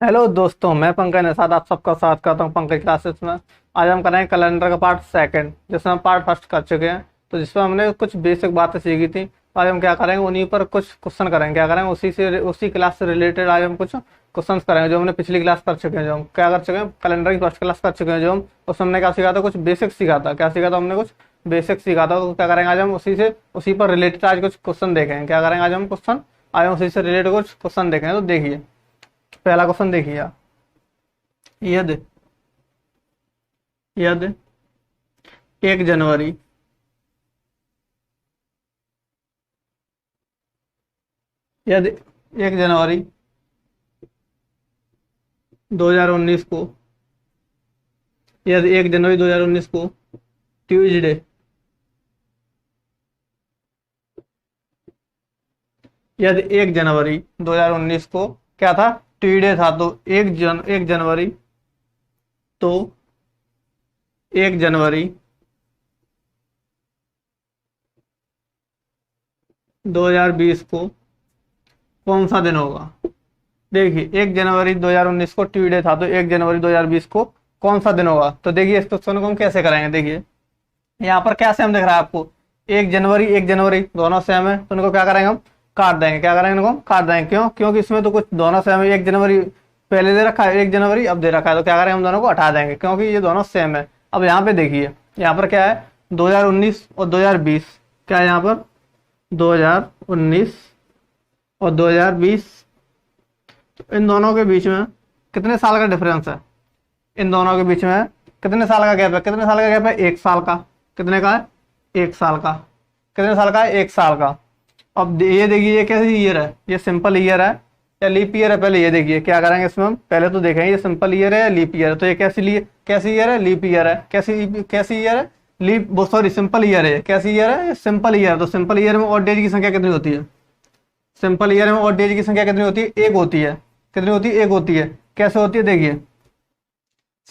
Hello दोस्तों, मैं पंकज निषाद आप सबका स्वागत करता हूँ पंकज क्लासेस में। आज हम करेंगे कैलेंडर का पार्ट सेकंड, जिसमें हम पार्ट फर्स्ट कर चुके हैं। तो जिसमें हमने कुछ बेसिक बातें सीखी थी। तो आज हम क्या करेंगे, उन्हीं पर कुछ क्वेश्चन करेंगे। क्या करेंगे, उसी क्लास से रिलेटेड आज हम कुछ क्वेश्चन करेंगे जो हमने पिछली क्लास कर चुके हैं। जो हम क्या कर चुके हैं, कैलेंडर की फर्स्ट क्लास कर चुके हैं। जो हम उसमें हमने क्या सीखा था, कुछ बेसिक सीखा था। क्या सीखा था हमने, कुछ बेसिक सीखा था। तो क्या करेंगे आज हम उसी पर रिलेटेड आज कुछ क्वेश्चन देखेंगे। क्या करेंगे आज हम क्वेश्चन, आज हम उसी से रिलेटेड कुछ क्वेश्चन देखेंगे। तो देखिए, पहला क्वेश्चन देखिए आप। यदि यदि 1 जनवरी यदि 1 जनवरी 2019 को, यदि 1 जनवरी 2019 को ट्यूसडे यदि 1 जनवरी 2019 को क्या था, ट्यूसडे था। तो 1 जनवरी, तो 1 जनवरी 2020 को कौन सा दिन होगा। देखिए, 1 जनवरी 2019 को ट्यूसडे था, तो 1 जनवरी 2020 को कौन सा दिन होगा। तो देखिए, इस क्वेश्चन को हम कैसे करेंगे। देखिए, यहाँ पर क्या सेम दिख रहा है आपको, 1 जनवरी दोनों सेम है। तो इनको क्या करेंगे, हम काट देंगे। क्या करेंगे, इनको काट देंगे। क्यों? क्योंकि इसमें तो कुछ दोनों सेम है। 1 जनवरी पहले दे रखा है, 1 जनवरी अब दे रखा है। तो क्या करेंगे, हम दोनों को हटा देंगे क्योंकि ये दोनों सेम है। अब यहाँ पे देखिए, यहाँ पर क्या है, 2019 और 2020। क्या है यहाँ पर, 2019 और 2020। तो इन दोनों के बीच में कितने साल का डिफरेंस है, इन दोनों के बीच में कितने साल का गैप है, कितने साल का गैप है, 1 साल का। कितने का है, 1 साल का। कितने साल का है, 1 साल का। अब ये देखिए, ये कैसी ईयर है, ये सिंपल ईयर है या लीप ईयर है। पहले ये देखिए क्या करेंगे, इसमें हम पहले तो देखेंगे ये सिंपल ईयर है या लीप ईयर है। तो ये कैसी ईयर है, लीप ईयर है। कैसी ईयर है, लीप वो सॉरी सिंपल ईयर है। कैसी ईयर है, सिंपल ईयर है। तो सिंपल ईयर में ऑड डेज की संख्या कितनी होती है, सिंपल ईयर में ऑड डेज की संख्या कितनी होती है, एक होती है। कितनी होती है, एक होती है। कैसे होती है, देखिए,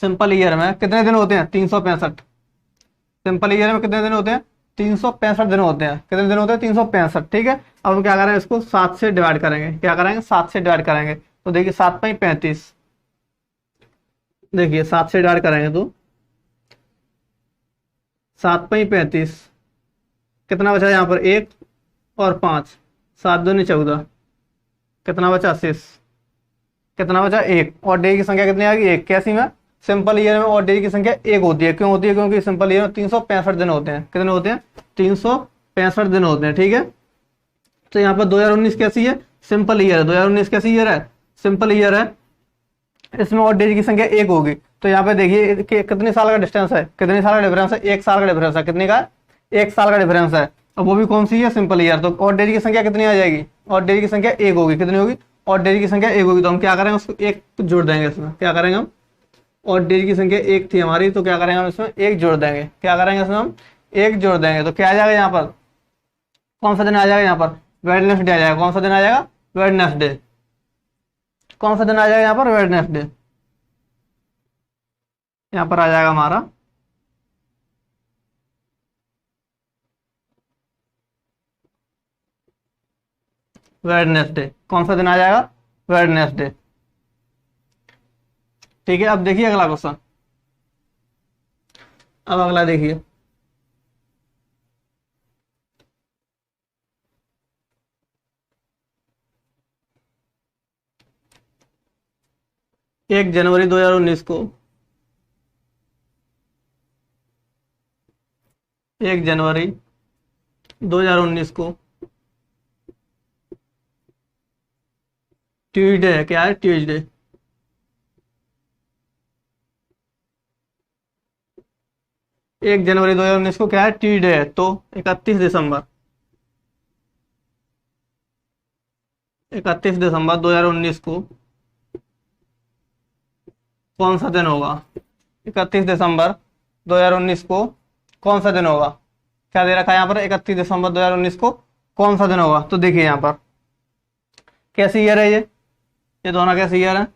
सिंपल ईयर में कितने दिन होते हैं, 365। सिंपल ईयर में कितने दिन होते हैं, 365 दिन होते हैं। कितने दिन होते हैं, 365। ठीक है। अब हम क्या करेंगे, इसको 7 से डिवाइड करेंगे। क्या करेंगे, 7 से डिवाइड करेंगे। तो देखिए, 7×5 = 35। देखिए, 7 से डिवाइड करेंगे तो 7×5 = 35। कितना बचा यहाँ पर, 1 और 5, 7×2 = 14। कितना बचा, 6। कितना बचा, 1। और डे की संख्या कितनी आ गई, 1। कैसी में, सिंपल ईयर में और डे की संख्या 1 होती है। क्यों होती है, क्योंकि सिंपल ईयर में 365 दिन होते हैं। कितने होते हैं, 365 दिन होते हैं। ठीक है। तो यहाँ पर 2019 कैसी है, सिंपल ईयर है। 2019 कैसी ईयर है, सिंपल ईयर है। इसमें और डेज की संख्या 1 होगी। तो यहाँ पे देखिए कि कितने साल का डिस्टेंस है, कितने साल का डिफरेंस है, 1 साल का डिफरेंस है। कितने का, 1 साल का डिफरेंस है। अब वो भी कौन सी है, सिंपल ईयर। तो और डेज की संख्या कितनी आ जाएगी, और डेज की संख्या 1 होगी। कितनी होगी, और डेज की संख्या 1 होगी। तो हम क्या करेंगे, उसको 1 जोड़ देंगे इसमें। क्या करेंगे हम, और डेज की संख्या 1 थी हमारी, तो क्या करेंगे हम इसमें 1 जोड़ देंगे। क्या करेंगे इसमें हम 1 जोड़ देंगे। तो क्या आ जाएगा यहाँ पर, कौन सा दिन आ जाएगा यहाँ पर, वेडनेसडे आ जाएगा। कौन सा दिन आ जाएगा, वेडनेसडे। कौन सा दिन आ जाएगा यहाँ पर, वेडनेसडे। यहाँ पर आ जाएगा हमारा वेडनेसडे। कौन सा दिन आ जाएगा, वेडनेसडे। ठीक है। अब देखिए अगला क्वेश्चन। अब अगला देखिए, 1 जनवरी 2019 को, 1 जनवरी 2019 को ट्यूसडे है। क्या है, ट्यूसडे। 1 जनवरी 2019 को क्या है, ट्यूसडे है। तो 31 दिसंबर, 31 दिसंबर 2019 को कौन सा दिन होगा। 31 दिसंबर 2019 को कौन सा दिन होगा। क्या दे रखा है यहाँ पर, 31 दिसंबर 2019 को कौन सा दिन होगा। तो देखिए यहाँ पर कैसी ईयर है, ये दोनों कैसी ईयर है,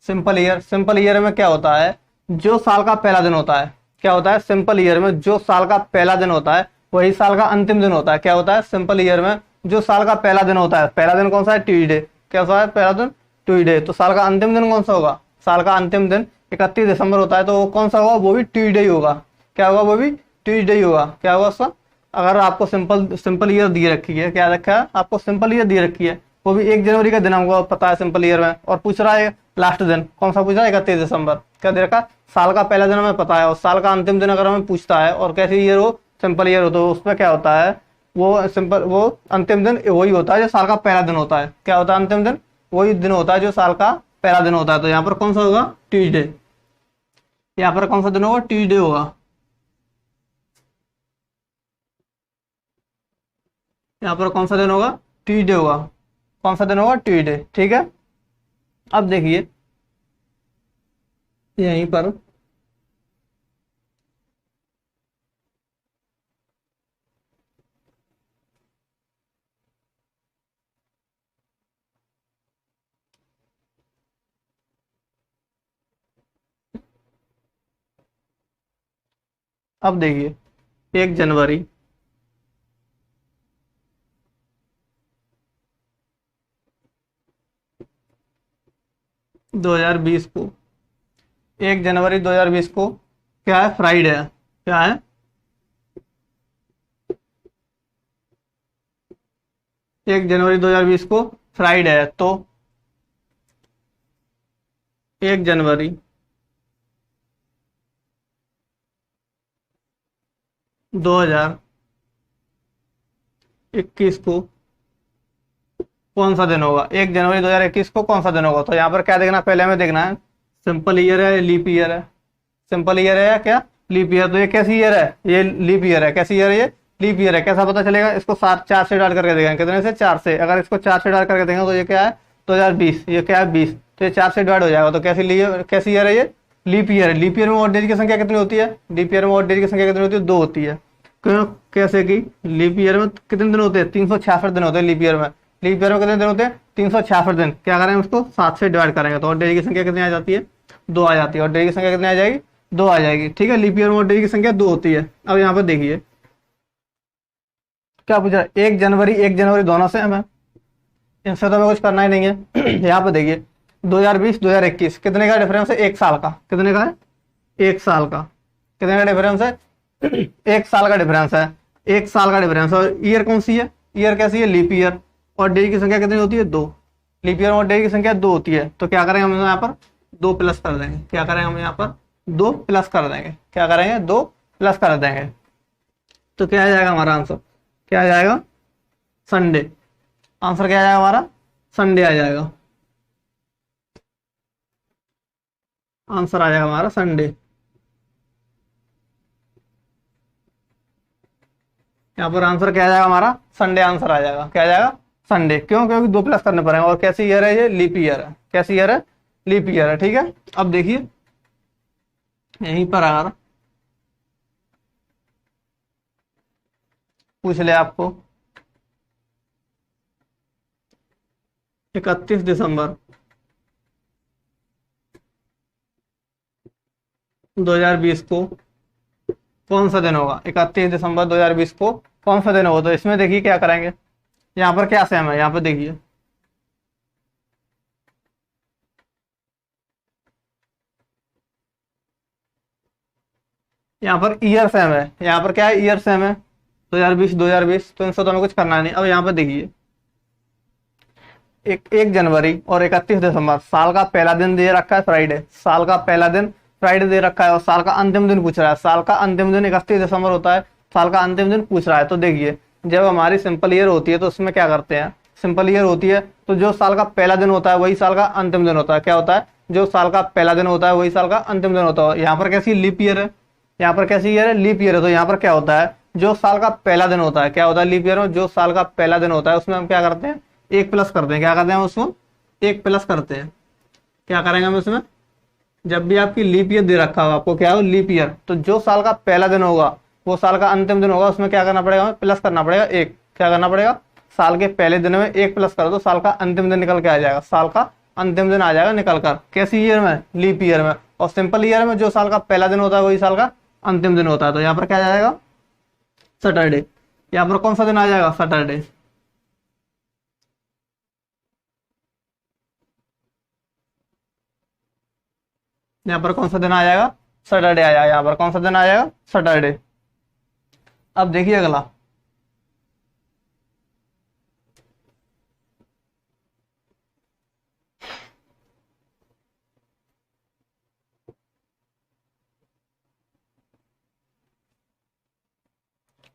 सिंपल ईयर। सिंपल ईयर में क्या होता है, जो साल का पहला दिन होता है, क्या होता है, सिंपल ईयर में जो साल का पहला दिन होता है वही साल का अंतिम दिन होता है। क्या होता है, सिंपल ईयर में जो साल का पहला दिन होता है, पहला दिन कौन सा है, ट्यूसडे। कैसा है पहला दिन, ट्यूसडे। तो साल का अंतिम दिन कौन सा होगा? साल का अंतिम दिन 31 दिसंबर होता है, तो वो कौन सा होगा? वो भी ट्यूसडे ही होगा। क्या होगा? वो भी ट्यूसडे ही होगा। क्या होगा उसका? अगर आपको सिंपल सिंपल ईयर दी रखी है, क्या रखा है आपको? सिंपल ईयर दी रखी है, वो भी 1 जनवरी का दिन हमको पता है सिंपल ईयर में, और पूछ रहा है लास्ट दिन कौन सा पूछ रहा है? 31 दिसंबर। क्या दे रखा? साल का पहला दिन हमें पता है, और साल का अंतिम दिन अगर हमें पूछता है और कैसी ईयर हो? सिंपल ईयर हो, तो उसमें क्या होता है? वो अंतिम दिन वही होता है जो साल का पहला दिन होता है। क्या होता है अंतिम दिन? वही दिन होता है जो साल का पहला दिन होता है। तो यहाँ पर कौन सा होगा? ट्यूसडे। यहाँ पर कौन सा दिन होगा? ट्यूसडे होगा। यहाँ पर कौन सा दिन होगा? ट्यूसडे होगा। कौन सा दिन होगा? ट्यूसडे। ठीक है, अब देखिए यहीं पर अब देखिए 1 जनवरी 2020 को, 1 जनवरी 2020 को क्या है? फ्राइडे है। क्या है? 1 जनवरी 2020 को फ्राइडे है। तो 1 जनवरी 2021 को कौन सा दिन होगा? 1 जनवरी 2021 को कौन सा दिन होगा? तो यहाँ पर क्या देखना? पहले हमें देखना है सिंपल ईयर है, लीप ईयर है। सिंपल ईयर है या क्या? Leap year. तो ये कैसी ईयर है? ये लीप ईयर है। कैसी ईयर है ये? लीप ईयर है। कैसा पता चलेगा? इसको 4 से डिवाइड करके देखेंगे। कितने से? 4 से। अगर इसको 4 से डिवाइड करके देंगे तो ये क्या है? 2020। ये क्या है? 20। तो ये 4 से डिवाइड हो जाएगा। तो कैसी ईयर है ये? लीप ईयर है। लीप ईयर में और डेज की संख्या कितनी होती है? लीप ईयर में और डेज की संख्या कितनी होती है? 2 होती है। क्यों? कैसे कि लीप ईयर में कितने दिन होते हैं? 366 दिन होते हैं लीप ईयर में। लीप ईयर में कितने दिन होते हैं? 366 दिन। क्या करेंगे? उसको 7 से डिवाइड करेंगे तो और डेज की संख्या कितनी आ जाती है? 2 आ जाती है। और डेज की संख्या कितनी आ जाएगी? 2 आ जाएगी। ठीक है, लीप ईयर में और डेज की संख्या 2 होती है। अब यहाँ पर देखिए क्या पूछ रहा है? 1 जनवरी दोनों से हमें, इनसे तो हमें कुछ करना ही नहीं है। यहाँ पे देखिए 2020 2021 कितने का डिफरेंस है? 1 साल का। कितने का है? 1 साल का। कितने का डिफरेंस है? 1 साल का डिफरेंस है। 1 साल का डिफरेंस है। और ईयर कौन सी है? ईयर कैसी है? Leap year. और डे की संख्या कितनी होती है? 2। लीप ईयर और डे की संख्या 2 होती है। तो क्या करेंगे हम यहाँ पर? 2 प्लस कर देंगे। क्या करेंगे हम यहाँ पर? 2 प्लस कर देंगे। क्या करेंगे? 2 प्लस कर देंगे। तो क्या आ जाएगा हमारा आंसर? क्या आ जाएगा? संडे। आंसर क्या आ जाएगा हमारा? संडे आ जाएगा। आंसर आ जाएगा हमारा संडे। यहाँ पर आंसर क्या आ जाएगा हमारा? संडे आंसर आ जाएगा। क्या आ जाएगा? संडे। क्यों? क्योंकि 2 प्लस करने पड़ेंगे। और कैसी ईयर है ये? लीप ईयर है। कैसी ईयर है? लीप ईयर है। ठीक है, अब देखिए यहीं पर अगर पूछ ले आपको 31 दिसंबर 2020 को कौन सा दिन होगा? 31 दिसंबर 2020 को कौन सा दिन होगा? तो इसमें देखिए क्या करेंगे। यहाँ पर क्या सेम है? यहाँ पर देखिए यहाँ पर ईयर सेम है। यहाँ पर क्या है? ईयर सेम है। 2020 तो इनसे तो हमें कुछ करना नहीं। अब यहाँ पर देखिए 1 जनवरी और 31 दिसंबर, साल का पहला दिन दे रखा है फ्राइडे। साल का पहला दिन फ्राइडे दे रखा है, और साल का अंतिम दिन पूछ रहा है। साल का अंतिम दिन 31 दिसंबर होता है। साल का अंतिम दिन पूछ रहा है। तो देखिए जब हमारी सिंपल ईयर होती है तो उसमें क्या करते हैं? सिंपल ईयर होती है तो जो साल का पहला दिन होता है वही साल का अंतिम दिन होता है। क्या होता है? जो साल का पहला दिन होता है वही साल का अंतिम दिन होता है। यहाँ पर कैसी लीप ईयर है? यहाँ पर कैसी ईयर है? लीप ईयर है। तो यहाँ पर क्या होता है? जो साल का पहला दिन होता है, क्या होता है लीप ईयर में? जो साल का पहला दिन होता है उसमें हम क्या करते हैं? 1 प्लस करते हैं। क्या करते हैं हम उसको? 1 प्लस करते हैं। क्या करेंगे हम इसमें? जब भी आपकी लीप ईयर दे रखा होगा आपको, क्या हो? लीप ईयर, तो जो साल का पहला दिन होगा वो साल का अंतिम दिन होगा, उसमें क्या करना पड़ेगा? हमें प्लस करना पड़ेगा 1। क्या करना पड़ेगा? साल के पहले दिन में 1 प्लस करो तो साल का अंतिम दिन निकल के आ जाएगा। साल का अंतिम दिन आ जाएगा निकल कर। कैसी ईयर में? लीप ईयर में। और सिंपल ईयर में जो साल का पहला दिन होता है वही साल का अंतिम दिन होता है। तो यहाँ पर क्या आ जाएगा? सैटरडे। यहाँ पर कौन सा दिन आ जाएगा? सैटरडे। यहाँ पर कौन सा दिन आ जाएगा, सैटरडे आ जाएगा। यहाँ पर कौन सा दिन आ जाएगा, सैटरडे। अब देखिए अगला,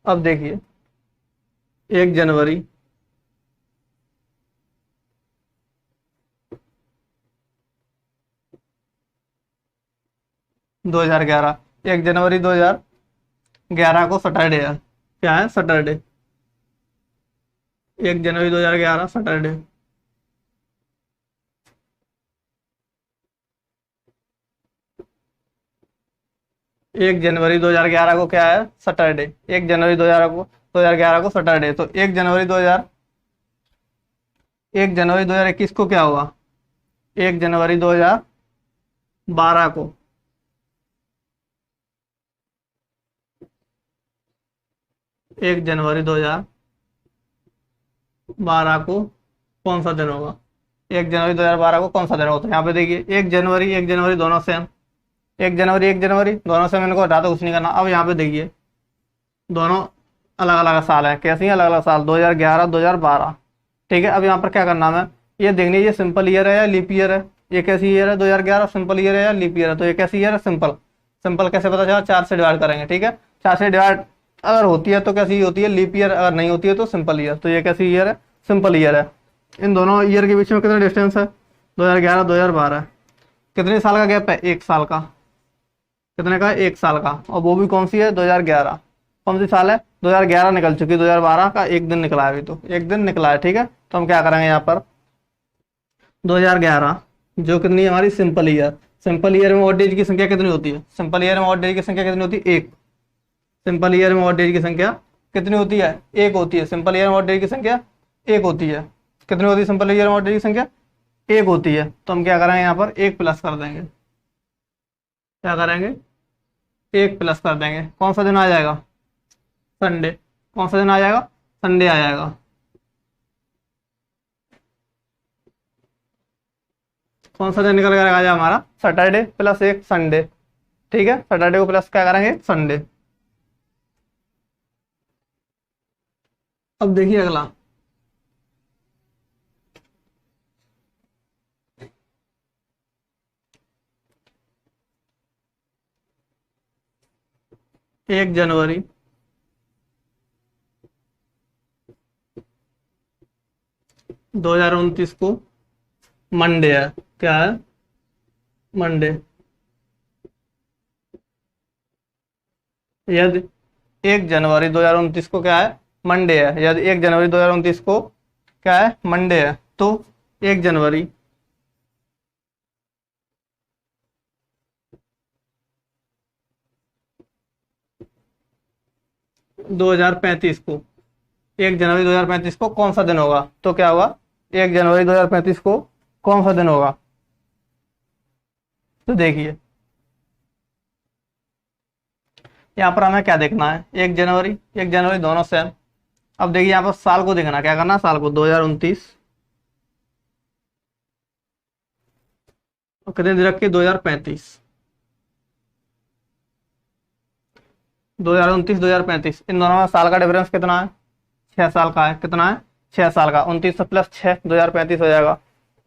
अब देखिए 1 जनवरी 2011, 1 जनवरी 2011 को सैटरडे है। क्या है, सैटरडे। 1 जनवरी 2011 सैटरडे। 1 जनवरी 2011 को क्या है, सैटरडे। 1 जनवरी 2011 को सैटरडे। तो 1 जनवरी 2021 को क्या होगा, 1 जनवरी 2012 को। 1 जनवरी 2012 को कौन सा दिन होगा, 1 जनवरी 2012 को कौन सा दिन होगा। तो यहाँ पे देखिए 1 जनवरी दोनों सेम, 1 जनवरी दोनों सेम, इनको हटा तो कुछ नहीं करना। अब यहाँ पे देखिए दोनों अलग अलग साल है। कैसे हैं अलग अलग साल, 2011 2012। ठीक है, अब यहाँ पर क्या करना है, ये देखनी है ये सिंपल ईयर है या लीप ईयर है। ये कैसी ईयर है, 2011 सिंपल ईयर है या लीप ईयर है। तो ये कैसी ईयर है, सिंपल। सिंपल कैसे पता चला, 4 से डिवाइड करेंगे। ठीक है, 4 से डिवाइड अगर होती है तो कैसी होती है, लीप ईयर। अगर नहीं होती है तो सिंपल ईयर। तो ये कैसी ईयर है, सिंपल ईयर है। इन दोनों ईयर के बीच में कितना डिस्टेंस है, 2011 2012। कितने साल का गैप है, 1 साल का। कितने का, 1 साल का। और वो भी कौन सी है, 2011। कौन सी साल है, 2011 निकल चुकी, 2012 का एक दिन निकला है अभी, तो एक दिन निकला है। ठीक है, तो हम क्या करेंगे यहाँ पर 2011 जो कितनी है हमारी, सिंपल ईयर। सिंपल ईयर में ऑड डेज की संख्या कितनी होती है, सिंपल ईयर में ऑड डेज की संख्या कितनी होती है, 1। सिंपल ईयर में ऑड डेज की संख्या कितनी होती है, 1 होती है। सिंपल ईयर में ऑड डेज की संख्या 1 होती है। कितनी होती है सिंपल ईयर में ऑड डेज की संख्या, 1 होती है। तो हम क्या करेंगे यहाँ पर 1 प्लस कर देंगे। क्या करेंगे, 1 प्लस कर देंगे। कौन सा दिन आ जाएगा, संडे। कौन सा दिन आ जाएगा, संडे आ जाएगा। कौन सा दिन निकल कर आ जाएगा हमारा, सैटरडे प्लस 1 संडे। ठीक है, सैटरडे को प्लस क्या करेंगे, संडे। अब देखिए अगला, एक जनवरी 2029 को मंडे है। क्या है, मंडे। यदि 1 जनवरी 2029 को क्या है, मंडे है। यदि 1 जनवरी 2029 को क्या है, मंडे है, तो 1 जनवरी 2035 को, 1 जनवरी 2035 को कौन सा दिन होगा। तो क्या होगा, 1 जनवरी 2035 को कौन सा दिन होगा। तो देखिए यहाँ पर हमें क्या देखना है, 1 जनवरी 1 जनवरी दोनों सेम। अब देखिए यहाँ पर साल को देखना, क्या करना, साल को 2029 और कितने दिन रख के, 2035। 2029 2035 इन दोनों में साल का डिफरेंस कितना है, 6 साल का है। कितना है, 6 साल का। 29 प्लस 6 2035 हो जाएगा।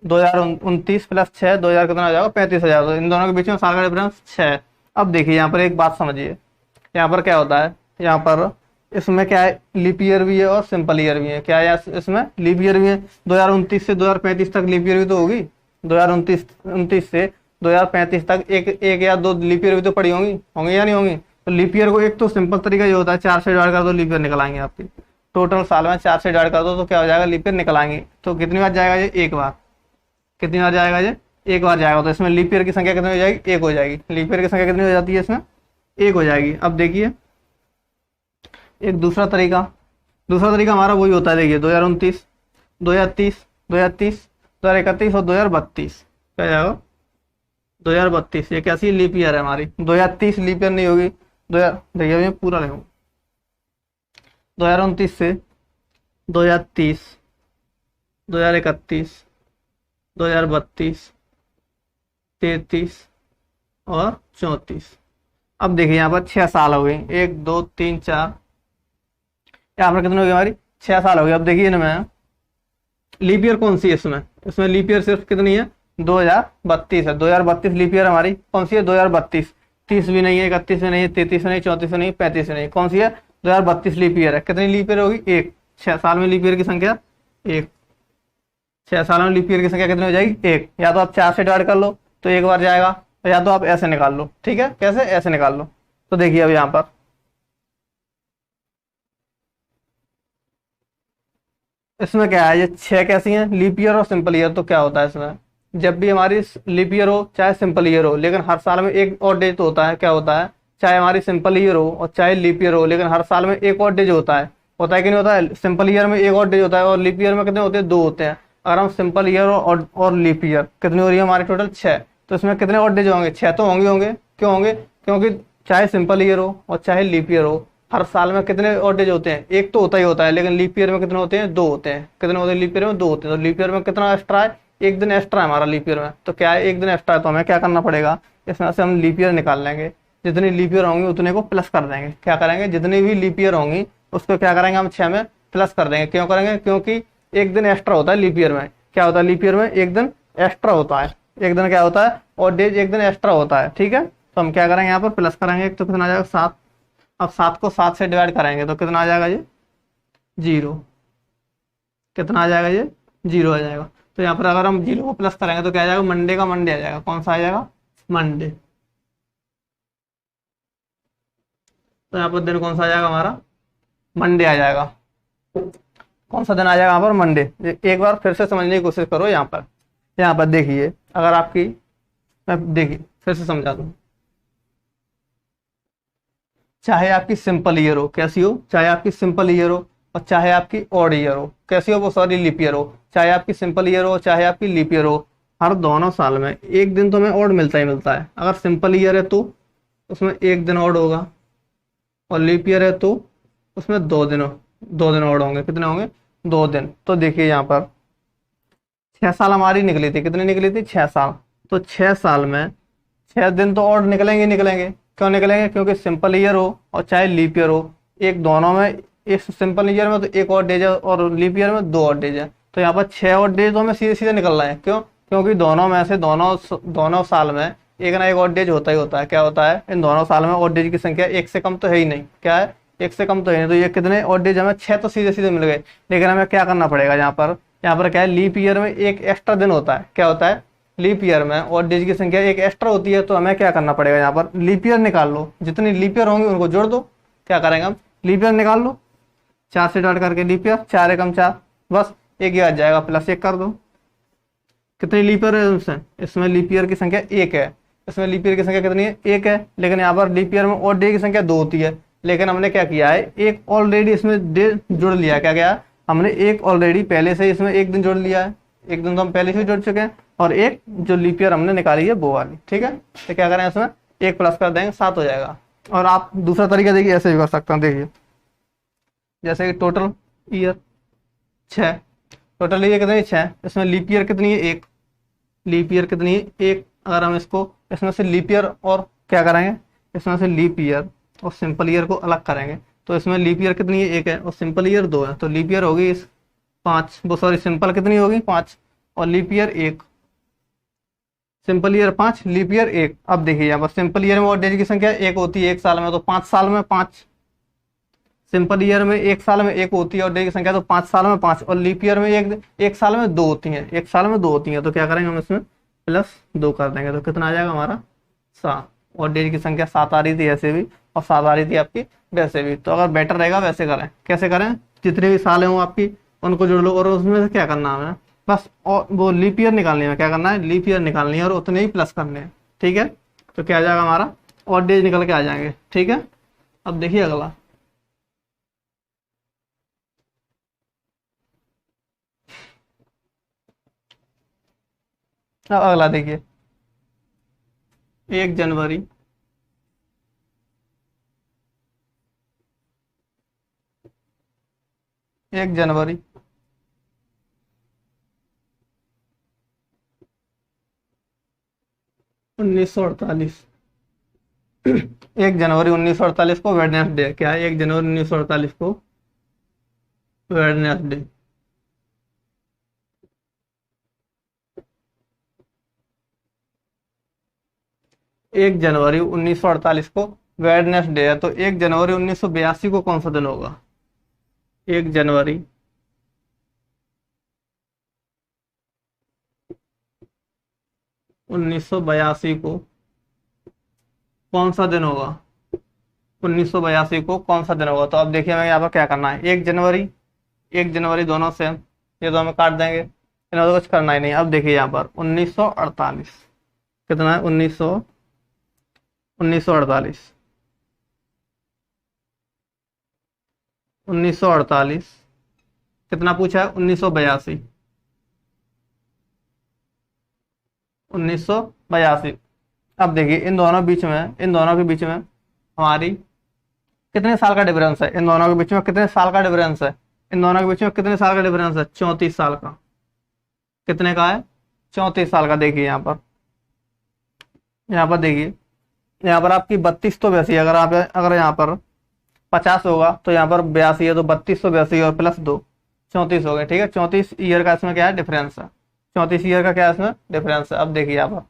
2029 प्लस 6 2000 कितना हो जाएगा, 35 हो जाएगा। तो इन दोनों के बीच में साल का डिफरेंस 6। अब देखिए यहाँ पर एक बात समझिए, यहाँ पर क्या होता है, यहाँ पर इसमें क्या है, लीप ईयर भी है और सिंपल ईयर भी है। क्या है, इसमें लीप ईयर भी है। 2029 से 2035 तक लीप ईयर भी तो होगी। 2029 से 2035 तक एक या दो लीप ईयर भी तो पड़ी होंगी, होंगी या नहीं होंगी। तो लीप ईयर को एक तो सिंपल तरीका ये होता है, 4 से डिवाइड कर दो, लीप ईयर निकल आएंगे आपकी। टोटल साल में 4 से डिवाइड कर दो तो क्या हो जाएगा, लीप ईयर निकल आएंगे। तो कितनी बार जाएगा ये, 1 बार। कितनी बार जाएगा ये, 1 बार जाएगा। तो इसमें लीप ईयर की संख्या कितनी हो जाएगी, 1 हो जाएगी। लीप ईयर की संख्या कितनी हो जाती है इसमें, 1 हो जाएगी। अब देखिए एक दूसरा तरीका हमारा वही होता है। देखिए 2029 2030 2030 2031 और 2032 क्या जाएगा, 2032। ये कैसी लीप ईयर है हमारी, 2030 लीप ईयर नहीं होगी। 2000 देखिए मैं पूरा लिखूँ, 2029 से 2030 2031 2032 33 और 34। अब देखिए यहाँ पर 6 साल हो गए, 1 2 3 4, यहाँ पर कितने हो गए हमारी 6 साल हो गए। अब देखिए ना मैं लीप ईयर कौन सी है इसमें, इसमें लीप ईयर सिर्फ कितनी है 2032 है। 2032 लीप ईयर हमारी कौन सी है 2032। 30 भी नहीं है, 31 भी नहीं है, 33 भी नहीं, 34 भी नहीं, 35 भी नहीं, कौन सी है 2032 लीप ईयर है। कितनी लीप ईयर होगी एक। 6 साल में लीप ईयर की संख्या एक। 6 साल में लीप ईयर की संख्या कितनी हो जाएगी एक। या तो आप 4 से डिवाइड कर लो तो एक बार जाएगा, और या तो आप ऐसे निकाल लो। ठीक है, कैसे, ऐसे निकाल लो। तो देखिए अब यहाँ पर इसमें क्या है, ये 6 कैसी हैं लीप ईयर और सिंपल ईयर। तो क्या होता है इसमें, जब भी हमारी लीप ईयर हो चाहे सिंपल ईयर हो, लेकिन हर साल में एक और डे तो होता है। क्या होता है, चाहे हमारी सिंपल ईयर हो और चाहे लीप ईयर हो, लेकिन हर साल में एक और डे जो होता है कि नहीं होता है। सिंपल ईयर में एक और डे होता है और लीप ईयर में कितने होते हैं, 2 होते हैं। अगर हम सिंपल ईयर और लीप ईयर कितनी हो रही है हमारी टोटल 6, तो इसमें कितने और डेज होंगे 6 तो होंगे। क्यों होंगे, क्योंकि चाहे सिंपल ईयर हो और चाहे लीप ईयर हो, हर साल में कितने और डेज होते हैं, एक तो होता ही होता है। लेकिन लीप ईयर में कितने होते हैं, 2 होते हैं। कितने होते हैं लीप ईयर में, 2 होते हैं। तो लीप ईयर में कितना एक्स्ट्रा है, एक दिन एक्स्ट्रा है हमारा लीप ईयर में। तो क्या है, एक दिन एक्स्ट्रा है, तो हमें क्या करना पड़ेगा, इसमें से हम लीप ईयर निकाल लेंगे। जितनी लीप ईयर होंगी उतने को प्लस कर देंगे। क्या करेंगे, जितनी भी लीप ईयर होंगी उसको क्या करेंगे, हम 6 में प्लस कर देंगे। क्यों करेंगे, क्योंकि एक दिन एक्स्ट्रा होता है लीप ईयर में। क्या होता है लीप ईयर में, एक दिन एक्स्ट्रा होता है। एक दिन क्या होता है, और डेज एक दिन एक्स्ट्रा होता है। ठीक है, तो हम क्या करेंगे यहाँ पर प्लस करेंगे। एक तो कितना आ जाएगा 7। अब 7 को 7 से डिवाइड करेंगे तो कितना आ जाएगा, ये 0। कितना आ जाएगा, ये 0 आ जाएगा। तो यहाँ पर अगर हम 0 को प्लस करेंगे तो क्या आ जाएगा, मंडे का मंडे आ जाएगा। कौन सा आ जाएगा, मंडे। तो यहाँ पर दिन कौन सा आ जाएगा हमारा, मंडे आ जाएगा। कौन सा दिन आ जाएगा यहाँ पर, मंडे। एक बार फिर से समझने की कोशिश करो। यहाँ पर देखिए, अगर आपकी, मैं देखिए फिर से समझा दूँ। चाहे आपकी सिंपल ईयर हो, कैसी हो, चाहे आपकी सिंपल ईयर हो और चाहे आपकी ऑड ईयर हो, कैसी हो वो, सॉरी लीप ईयर हो। चाहे आपकी सिंपल ईयर हो चाहे आपकी लीप ईयर हो, हर दोनों साल में एक दिन तो हमें ऑड मिलता ही मिलता है। अगर सिंपल ईयर है तो उसमें एक दिन ऑड होगा, और लीप ईयर है तो उसमें 2 दिन ऑड होंगे। कितने होंगे, 2 दिन। तो देखिए यहाँ पर 6 साल हमारी निकली थी, कितनी निकली थी 6 साल। तो 6 साल में 6 दिन तो और निकलेंगे ही निकलेंगे। क्यों निकलेंगे, क्योंकि सिंपल ईयर हो और चाहे लीप ईयर हो, एक दोनों में, एक सिंपल ईयर में तो एक और डेज है और लीप ईयर में 2 और डेज है। तो यहाँ पर 6 और डेज तो हमें सीधे सीधे निकल रहे हैं। क्यों, क्योंकि दोनों में से दोनों साल में एक ना एक और डेज होता ही होता है। क्या होता है, इन दोनों साल में और डेज की संख्या एक से कम तो है ही नहीं। क्या है, एक से कम तो है नहीं। तो ये कितने और डेज, हमें 6 तो सीधे सीधे मिल गए। लेकिन हमें क्या करना पड़ेगा यहाँ पर क्या है, लीप ईयर में एक एक्स्ट्रा दिन होता है। क्या होता है, लीप ईयर में और डेज की संख्या एक एक्स्ट्रा होती है। तो हमें क्या करना पड़ेगा, यहाँ पर लीप ईयर निकाल लो। जितनी लीप ईयर होंगी उनको जोड़ दो। क्या करेंगे हम, लीप ईयर निकाल लो। 4 से डिवाइड करके लीप ईयर, 4 एकम 4, बस एक ही आ जाएगा, प्लस 1 कर दो। कितनी लीप ईयर है इसमें, इसमें लीप ईयर की संख्या 1 है। इसमें लीप ईयर की संख्या कितनी है, 1 है। लेकिन यहाँ पर लीप ईयर में और डे की संख्या 2 होती है। लेकिन हमने क्या किया है, एक ऑलरेडी इसमें डे जुड़ लिया। क्या किया, हमने एक ऑलरेडी पहले से इसमें एक दिन जोड़ लिया है। एक दिन तो हम पहले से जोड़ चुके हैं, और एक जो लीप ईयर हमने निकाली है वो वाली। ठीक है, तो क्या करें, इसमें एक प्लस कर देंगे, 7 हो जाएगा। और आप दूसरा तरीका देखिए, ऐसे भी कर सकते हैं। देखिए जैसे कि टोटल ईयर 6, टोटल ईयर कितनी है 6, इसमें लीप ईयर कितनी है 1। लीप ईयर कितनी है 1। अगर हम इसको इसमें से लीप ईयर और क्या करेंगे, इसमें से लीप ईयर और सिंपल ईयर को अलग करेंगे तो इसमें लीप ईयर कितनी है 1 है और सिंपल ईयर 2 है। तो लीप ईयर होगी इस 5, वो सॉरी सिंपल कितनी होगी 5 और leap year 1। Simple year 5, leap year 1। अब देखिए यहाँ पर सिंपल ईयर में और डेज की संख्या 1 होती है एक साल में, तो 5 साल में 5। सिंपल ईयर में एक साल में 1 होती है और डे की संख्या, तो 5 साल में 5। और लीप ईयर में एक साल में 2 होती हैं। एक साल में 2 होती हैं। तो क्या करेंगे हम, इसमें +2 कर देंगे। तो कितना आ जाएगा हमारा 7। और डे की संख्या 7 आ रही थी ऐसे भी, और 7 आ रही थी आपकी वैसे भी। तो अगर बेटर रहेगा वैसे करें। कैसे करें, जितने भी साल हों आपकी उनको जोड़ लो, और उसमें से क्या करना है हमें, बस और वो लीप ईयर निकालनी है। क्या करना है, लीप ईयर निकालनी है और उतने ही प्लस करने हैं। ठीक है, तो क्या आ जाएगा हमारा, और डेज निकल के आ जाएंगे। ठीक है, अब देखिए अगला। अब अगला देखिए, 1 जनवरी 1 जनवरी 1948। 1 जनवरी 1948 को वेडनेसडे, क्या है 1 जनवरी 1948 को वेडनेसडे। 1 जनवरी 1948 को वेडनेसडे है, तो 1 जनवरी 1982 को कौन सा दिन होगा? 1 जनवरी 1982 को कौन सा दिन होगा? 1982 को कौन सा दिन होगा? तो अब देखिए हमें यहाँ पर क्या करना है, 1 जनवरी दोनों सेम, ये तो हमें काट देंगे, इन्हें तो कुछ करना ही नहीं। अब देखिए यहाँ पर 1948 कितना है, 1948 1948 कितना पूछा है? 1982 1982। अब देखिए इन दोनों के बीच में हमारी कितने साल का डिफरेंस है? इन दोनों के बीच में कितने साल का डिफरेंस है? इन दोनों के बीच में कितने साल का डिफरेंस है? 34 साल का। कितने का है? 34 साल का। देखिए यहाँ पर देखिए, यहाँ पर आपकी 32 तो 82, अगर यहाँ पर 50 होगा तो यहाँ पर 82 है, तो 32 तो 82 और प्लस 2 34 हो गए। ठीक है, 34 ईयर का इसमें क्या है? डिफरेंस है। 34 ईयर का क्या है इसमें? डिफरेंस है। अब देखिए यहाँ पर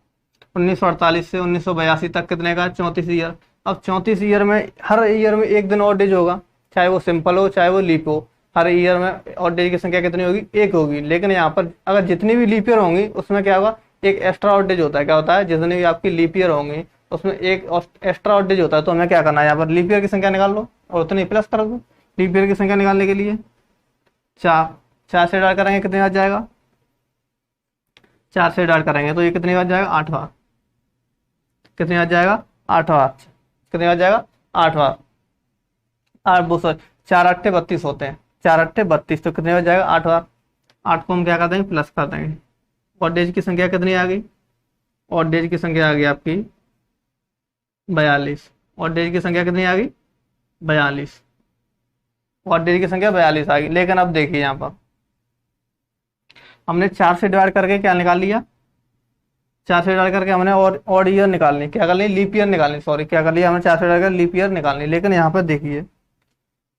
1948 से 1982 तक कितने का? 34 ईयर। अब 34 ईयर में हर ईयर में एक दिन और डेज होगा, चाहे वो सिंपल हो चाहे वो लीप हो। हर ईयर में और डेज की संख्या कितनी होगी? एक होगी। लेकिन यहाँ पर अगर जितनी भी लीप ईयर होंगी उसमें क्या होगा? एक एक्स्ट्रा आउटेज होता है। क्या होता है? जितनी भी आपकी लीप ईयर होंगी उसमें एक एक्स्ट्रा आउटेज होता है। तो हमें क्या करना है, यहाँ पर लीप ईयर की संख्या निकाल लो और उतनी प्लस कर दो। लीप ईयर की संख्या निकालने के लिए 4 से डिवाइड करेंगे, कितने बार जाएगा? 4 से डिवाइड करेंगे तो ये कितनी बार जाएगा? 8 बार। कितनी बार जाएगा? 8 बार। कितनी बार जाएगा? 8 बार। 4 अट्ठे 32 होते हैं, 4 अट्ठे 32, तो कितने बार जाएगा? 8 बार। 8 को हम क्या कर देंगे? प्लस कर देंगे। और डेज की संख्या कितनी आ गई? और डेज की संख्या आ गई आपकी 42। और डेज की संख्या कितनी आ गई? 42। और डेज की संख्या 42 आ गई। लेकिन अब देखिए यहाँ पर हमने 4 से डिवाइड करके क्या निकाल लिया? 4 से डिवाइड करके हमने और ईयर निकालनी, क्या कर ली? लीप ईयर निकालनी। सॉरी, क्या कर लिया हमने? 4 से डिवाइड कर लीप ईयर निकालनी। लेकिन यहाँ पर देखिए,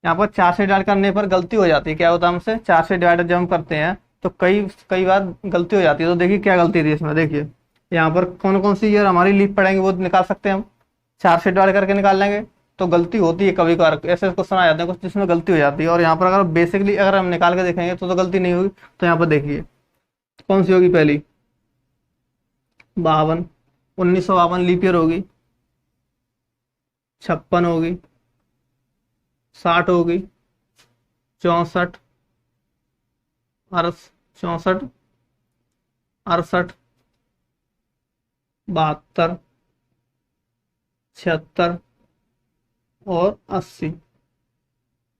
यहाँ पर 4 से डिवाइड करने पर गलती हो जाती है। क्या होता है हमसे? 4 से डिवाइड जब हम करते हैं तो कई बार गलती हो जाती है। तो देखिए क्या गलती थी इसमें। देखिए यहाँ पर कौन कौन सी ईयर हमारी लीप पड़ेंगे वो निकाल सकते हैं हम। 4 से डिवाइड करके निकाल लेंगे तो गलती होती है कभी कभार, ऐसे क्वेश्चन आ जाते हैं कुछ जिसमें गलती हो जाती है। और यहाँ पर अगर बेसिकली अगर हम निकाल के देखेंगे तो गलती नहीं होगी। तो यहाँ पर देखिए कौन सी होगी? पहली 52, 1952 लीप ईयर होगी। 56 होगी, 60 होगी, 64, 64, 68, 72, 76 और 80।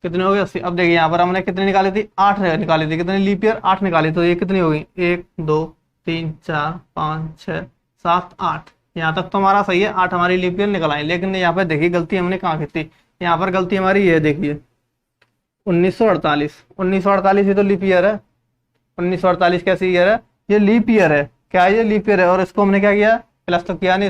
कितने हो गए? 80। अब देखिए यहाँ पर हमने कितनी निकाली थी? 8 निकाली थी। कितनी लीप ईयर? 8 निकाली। तो ये कितनी हो गई? 1 2 3 4 5 6 7 8। यहाँ तक तो हमारा सही है, 8 हमारी लीप ईयर निकल आई। लेकिन यहाँ पर देखिए गलती हमने कहाँ की थी? यहाँ पर गलती हमारी ये देखिए 1948। 1948 ये तो लीप ईयर है। 1948 कैसी ईयर है? ये लीप ईयर है। क्या है? ये लीप ईयर है। और इसको हमने क्या किया? प्लस तो किया नहीं,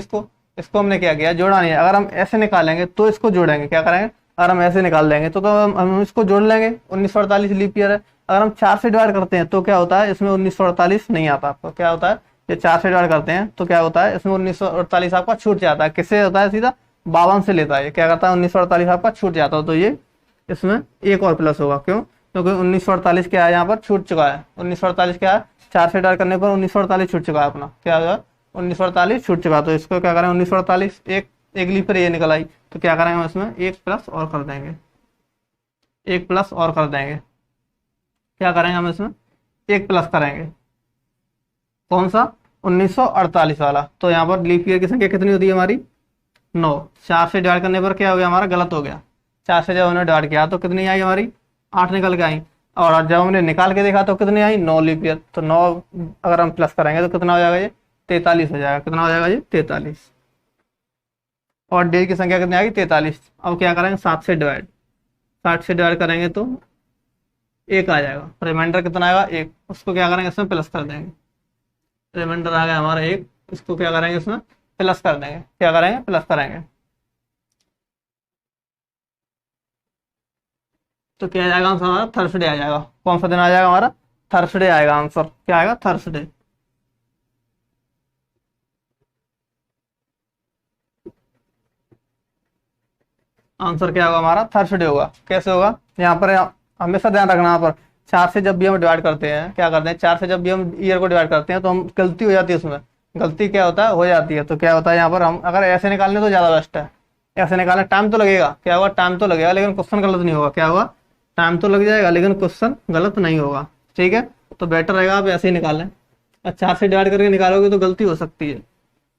इसको हमने क्या किया? जोड़ा नहीं है। अगर हम ऐसे निकालेंगे तो इसको जोड़ेंगे। क्या करेंगे? अगर हम ऐसे निकाल लेंगे तो हम इसको जोड़ लेंगे। 1948 लीप ईयर है। अगर हम 4 से डिवाइड करते हैं तो क्या होता है? इसमें 1948 नहीं आता। आपको क्या होता है? ये 4 से डिवाइड करते हैं तो क्या होता है? इसमें 1948 आपका छूट जाता है। किससे होता है? सीधा 52 से लेता है। क्या करता है? 1948 आपका छूट जाता है। तो ये इसमें एक और प्लस होगा। क्यों? क्योंकि 1948 क्या है? यहाँ पर छूट चुका है। 1948 क्या है? 4 से डिवाइड करने पर 1948 छूट चुका है अपना। क्या होगा? 1948 छूट चुका। तो इसको क्या करें? 1948 एक लीप पर ये निकल आई तो क्या करेंगे? हम इसमें एक प्लस और कर देंगे। एक प्लस और कर देंगे। क्या करेंगे? हम इसमें एक प्लस करेंगे। कौन सा? 1948 वाला। तो यहाँ पर लीप ईयर की संख्या कितनी होती है हमारी? 9। 4 से डिवाइड करने पर क्या हो गया? हमारा गलत हो गया। 4 से जब हमने डिवाइड किया तो कितनी आई हमारी? 8 निकल के आई। और जब हमने निकाल के देखा तो कितनी आई? 9 लीप ईयर। तो 9 अगर हम प्लस करेंगे तो कितना हो जाएगा? ये 43 हो जाएगा। कितना हो जाएगा? ये 43। और डेज की संख्या कितनी आएगी? 43। अब क्या करेंगे? 7 से डिवाइड। 60 से डिवाइड करेंगे तो 1 आ जाएगा। रिमाइंडर कितना आएगा? 1। उसको क्या करेंगे? इसमें प्लस कर देंगे। रिमाइंडर आ गया हमारा 1। इसको क्या करेंगे? इसमें प्लस कर देंगे। क्या करेंगे? प्लस करेंगे। तो क्या आ जाएगा आंसर हमारा? थर्सडे आ जाएगा। कौन सा दिन आ जाएगा हमारा? थर्सडे आएगा आंसर। क्या आएगा? थर्सडे। आंसर क्या होगा हमारा? थर्सडे होगा। कैसे होगा? यहाँ पर हमेशा ध्यान रखना, यहाँ पर चार से जब भी हम डिवाइड करते हैं, क्या करते हैं, चार से जब भी हम ईयर को डिवाइड करते हैं तो हम गलती हो जाती है उसमें। गलती क्या होता है? हो जाती है। तो क्या होता है यहाँ पर, हम अगर ऐसे निकालने तो ज्यादा बेस्ट है। ऐसे निकालने टाइम तो लगेगा, क्या होगा, टाइम तो लगेगा, लेकिन क्वेश्चन गलत नहीं होगा। क्या होगा? टाइम तो लग जाएगा लेकिन क्वेश्चन गलत नहीं होगा। ठीक है, तो बेटर रहेगा आप ऐसे ही निकालें। और चार से डिवाइड करके निकालोगे तो गलती हो सकती है।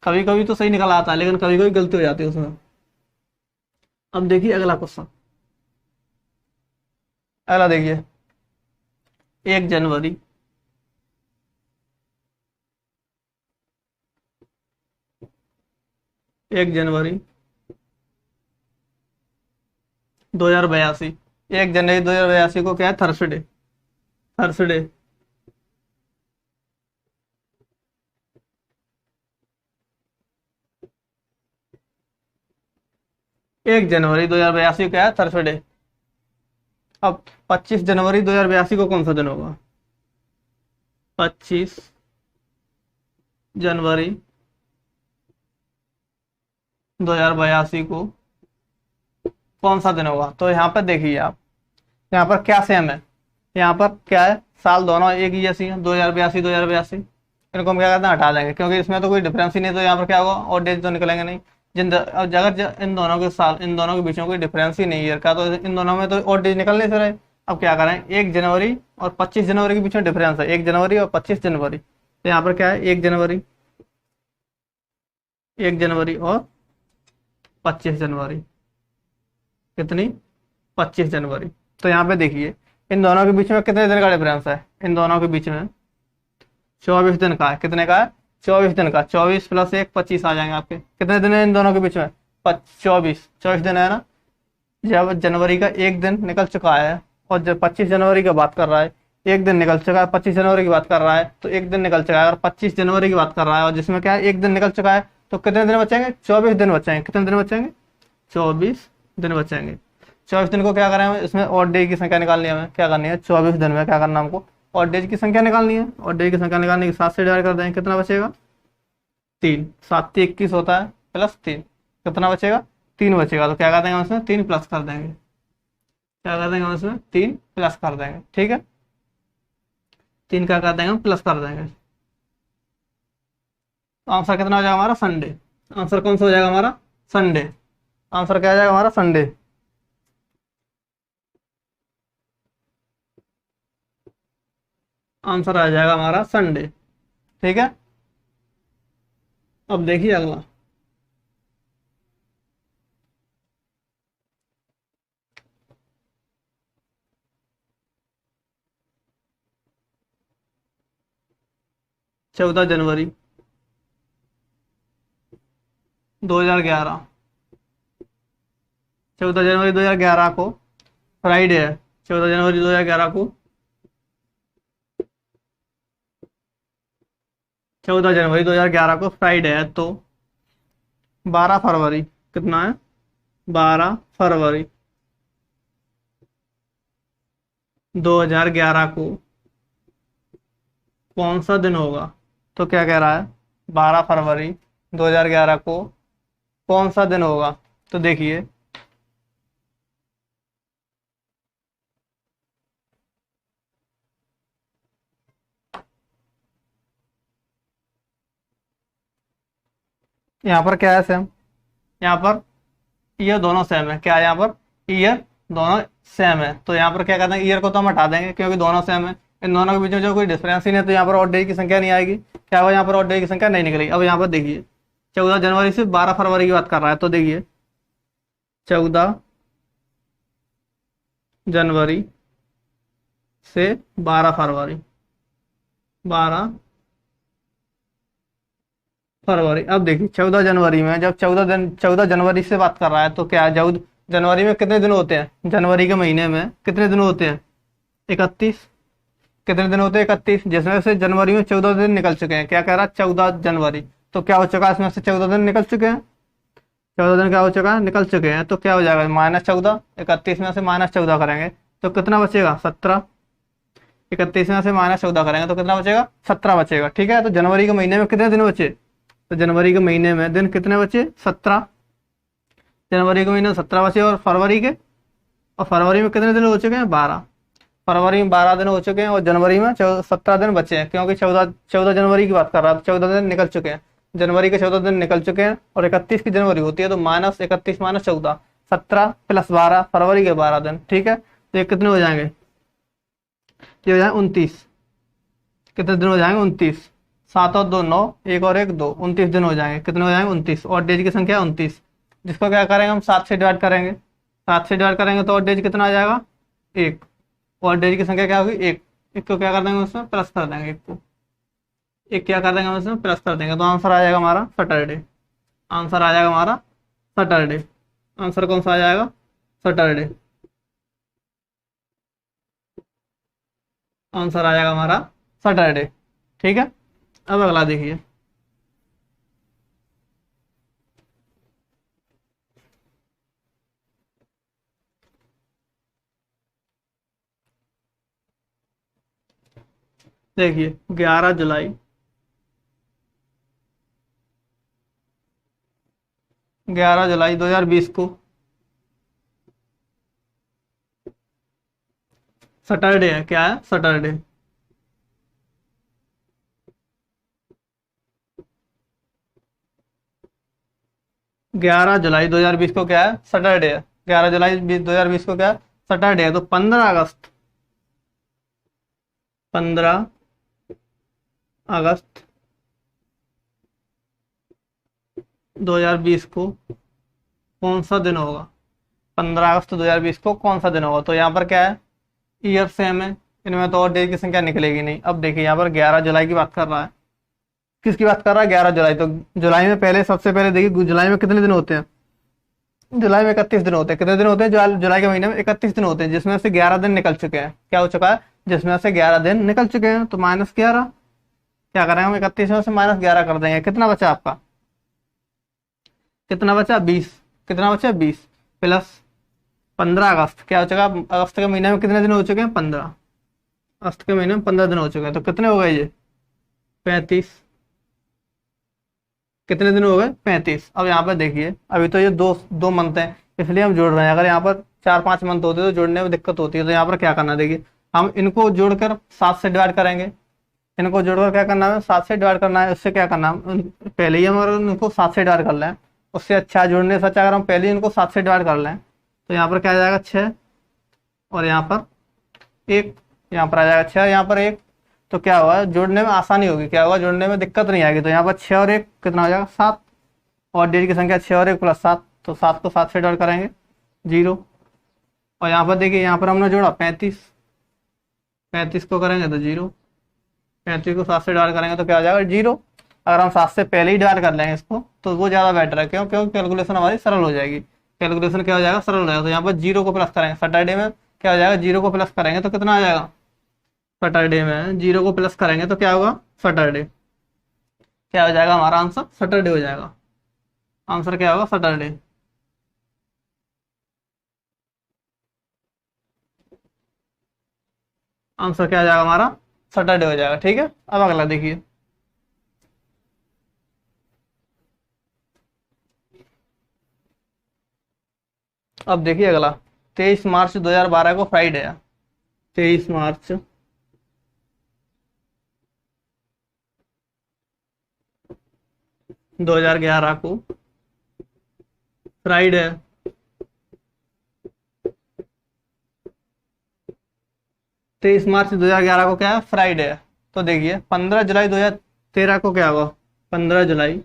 कभी कभी तो सही निकल आता है लेकिन कभी कभी गलती हो जाती है उसमें। अब देखिए अगला क्वेश्चन। अगला देखिए, 1 जनवरी, 1 जनवरी 2082। 1 जनवरी 2082 को क्या है? थर्सडे। थर्सडे। 1 जनवरी 2082 क्या है? थर्सडे। अब 25 जनवरी 2082 को कौन सा दिन होगा? 25 जनवरी 2082 को कौन सा दिन होगा? तो यहाँ पर देखिए आप, यहाँ पर क्या सेम है? यहाँ पर क्या है? साल दोनों एक ही जैसी है, 2082 2082। इनको हम क्या करते हैं? हटा देंगे, क्योंकि इसमें तो कोई डिफरेंस ही नहीं। तो यहाँ पर क्या होगा? और डेज तो निकलेंगे नहीं। अगर इन दोनों के साल, इन दोनों के बीच में कोई डिफरेंस ही नहीं है का, तो इन दोनों में तो और डेज निकल नहीं रहे। अब क्या करें? 1 जनवरी और 25 जनवरी के बीच में डिफरेंस है, 1 जनवरी और 25 जनवरी। तो यहाँ पर क्या है? 1 जनवरी, 1 जनवरी और 25 जनवरी। कितनी? 25 जनवरी। तो यहाँ पे देखिए, इन दोनों के बीच में कितने दिन का डिफरेंस है? इन दोनों के बीच में 24 दिन का है। कितने का है? 24 दिन का। 24 + 1 25 आ जाएंगे आपके। कितने दिन है इन दोनों के बीच में? 24। 24 दिन है ना। जब जनवरी का एक दिन निकल चुका है और जब 25 जनवरी की बात कर रहा है, एक दिन निकल चुका है, 25 जनवरी की बात कर रहा है तो एक दिन निकल चुका है, और 25 जनवरी की बात कर रहा है और जिसमें क्या है, एक दिन निकल चुका है, तो कितने दिन बचेंगे? 24 दिन बचेंगे। कितने दिन बचेंगे? 24 दिन बचेंगे। 24 दिन को क्या करें? इसमें और डे की संख्या निकालनी है। हमें क्या करनी है? 24 दिन में क्या करना हमको? और डेज की संख्या निकालनी है। और डे की संख्या निकालने के 7 से डिवाइड कर देंगे। कितना बचेगा? 3। 7 × 21 होता है, +3। कितना बचेगा? 3 बचेगा। तो क्या कर देंगे? उसमें 3 प्लस कर देंगे। क्या कर देंगे? उसमें 3 प्लस कर देंगे। ठीक है, 3 क्या कर देंगे? हम प्लस कर देंगे। तो आंसर कितना हो जाएगा हमारा? संडे। आंसर कौन सा हो जाएगा हमारा? संडे। आंसर क्या आ जाएगा हमारा? संडे। आंसर आ जाएगा हमारा संडे। ठीक है, अब देखिए अगला। चौदह जनवरी 2011। 14 जनवरी 2011 को फ्राइडे है। 14 जनवरी 2011 को, 14 जनवरी 2011 को फ्राइडे है। तो 12 फरवरी, कितना है? 12 फरवरी 2011 को कौन सा दिन होगा? तो क्या कह रहा है? 12 फरवरी 2011 को कौन सा दिन होगा? तो देखिए, यहाँ पर क्या है सेम? यहाँ पर ईयर दोनों सेम है। क्या है यहाँ पर? ईयर दोनों सेम है। तो यहाँ पर क्या कहते हैं? ईयर को तो हम हटा देंगे क्योंकि दोनों सेम है। इन दोनों के बीच में जो कोई डिफरेंस ही नहीं है, तो यहाँ पर और डे की संख्या नहीं आएगी। क्या होगा? यहाँ पर और डे की संख्या नहीं निकलेगी। अब यहाँ पर देखिए, 14 जनवरी से 12 फरवरी की बात कर रहा है। तो देखिए, 14 जनवरी से 12 फरवरी, 12 फरवरी। अब देखिए, 14 जनवरी में जब 14 जनवरी से बात कर रहा है, तो क्या, जब जनवरी में कितने दिन होते हैं? जनवरी के महीने में कितने दिन होते हैं? 31। कितने दिन होते हैं? 31। जिसमें से जनवरी में 14 दिन निकल चुके हैं। क्या कह रहा है? 14 जनवरी। तो क्या हो चुका है? इसमें से 14 दिन निकल चुके हैं। 14 दिन क्या हो चुका है? निकल चुके हैं। तो क्या हो जाएगा? -14। 31 में से -14 करेंगे तो कितना बचेगा 17। 31 में से -14 करेंगे तो कितना बचेगा 17 बचेगा। ठीक है, तो जनवरी के महीने में कितने दिन बचे, तो जनवरी के महीने में दिन कितने बचे 17। जनवरी के महीने में 17 बचे, और फरवरी में कितने दिन हो चुके हैं 12। फरवरी में 12 दिन हो चुके हैं और जनवरी में 17 दिन बचे हैं, क्योंकि 14 जनवरी की बात कर रहा था, 14 दिन निकल चुके हैं, जनवरी के 14 दिन निकल चुके हैं और 31 की जनवरी होती है, तो -31 -14, 17 + 12 फरवरी के 12 दिन। ठीक है, तो ये कितने हो जाएंगे, ये हो जाएंगे 29। कितने दिन हो जाएंगे 29, 7 और 2 9, 1 और 1 2, 29 दिन हो जाएंगे। कितने हो जाएंगे 29, और डेज की संख्या 29, जिसको क्या करेंगे हम 7 से डिवाइड करेंगे। 7 से डिवाइड करेंगे तो और डेज कितना आ जाएगा 1, और डेज की संख्या क्या होगी 1। 1 को क्या कर देंगे उसमें प्लस कर देंगे, 1 को 1 क्या कर देंगे हम उसमें प्लस कर देंगे, तो आंसर आ जाएगा हमारा सैटरडे। आंसर आ जाएगा हमारा सैटरडे। आंसर कौन सा आ जाएगा सैटरडे। आंसर आ जाएगा हमारा सैटरडे। ठीक है, अब अगला देखिए। देखिए 11 जुलाई 2020 को सैटरडे है। क्या है सैटरडे। 11 जुलाई 2020 को क्या है सैटरडे है। 11 जुलाई 2020 को क्या है सैटरडे है। तो 15 अगस्त 2020 को कौन सा दिन होगा। 15 अगस्त 2020 को कौन सा दिन होगा। तो यहाँ पर क्या है ईयर सेम है, इनमें तो और डे की संख्या निकलेगी नहीं। अब देखिए यहाँ पर 11 जुलाई की बात कर रहा है। किसकी बात कर रहा है 11 जुलाई। तो जुलाई में पहले सबसे पहले देखिए जुलाई में कितने दिन होते हैं। जुलाई में 31 दिन होते हैं। कितने दिन होते हैं जुलाई के महीने में 31 दिन होते हैं, जिसमें से 11 दिन निकल चुके हैं। क्या हो चुका है जिसमें से 11 दिन निकल चुके हैं। तो -11 क्या करेंगे हम 31 में से -11 कर देंगे। कितना बचा आपका, कितना बचा 20। कितना बचा 20 प्लस 15 अगस्त क्या हो चुका। अगस्त के महीने में कितने दिन हो चुके हैं 15। अगस्त के महीने में 15 दिन हो चुके हैं। तो कितने हो गए ये 35। कितने दिन हो गए 35। अब यहाँ पर देखिए अभी तो ये दो दो मंथ है इसलिए हम जोड़ रहे हैं। अगर यहाँ पर 4-5 मंथ होते तो जोड़ने में दिक्कत होती है। तो यहाँ पर क्या करना देखिए हम इनको जोड़कर 7 से डिवाइड करेंगे। इनको जोड़कर क्या करना है 7 से डिवाइड करना है। उससे क्या करना है पहले ही हम अगर इनको 7 से डिवाइड कर लें, उससे अच्छा जोड़ने से अच्छा अगर हम पहले ही इनको 7 से डिवाइड कर लें तो यहाँ पर क्या आ जाएगा 6, और यहाँ पर 1, यहाँ पर आ जाएगा 6, यहाँ पर 1। तो क्या होगा जोड़ने में आसानी होगी, क्या होगा जोड़ने में दिक्कत नहीं आएगी। तो यहाँ पर 6 और 1 कितना हो जाएगा 7, और डेज की संख्या 6 और 1 + 7, तो 7 को 7 से डिवाइड करेंगे 0। और यहाँ पर देखिए यहाँ पर हमने जोड़ा 35, 35 को करेंगे तो 0, 35 को 7 से डिवाइड करेंगे तो क्या हो जाएगा 0। अगर हम 7 से पहले ही डिवाइड कर लेंगे इसको तो वो ज़्यादा बेटर है। क्यों, क्योंकि कैलकुलेशन हमारी सरल हो जाएगी। कैलकुलेशन क्या हो जाएगा सरल हो जाएगा। तो यहाँ पर 0 को प्लस करेंगे। सैटरडे में क्या हो जाएगा 0 को प्लस करेंगे तो कितना आ जाएगा। सैटरडे में 0 को प्लस करेंगे तो क्या होगा सैटरडे। क्या हो जाएगा हमारा आंसर सैटरडे हो जाएगा। आंसर क्या होगा सैटरडे। आंसर क्या हो जाएगा हमारा सैटरडे हो जाएगा। ठीक है, अब अगला देखिए। अब देखिए अगला 23 मार्च 2012 को फ्राइडे है। 23 मार्च 2011 को फ्राइडे है। 23 मार्च 2011 को क्या है फ्राइडे है। तो देखिए 15 जुलाई 2013 को क्या होगा। 15 जुलाई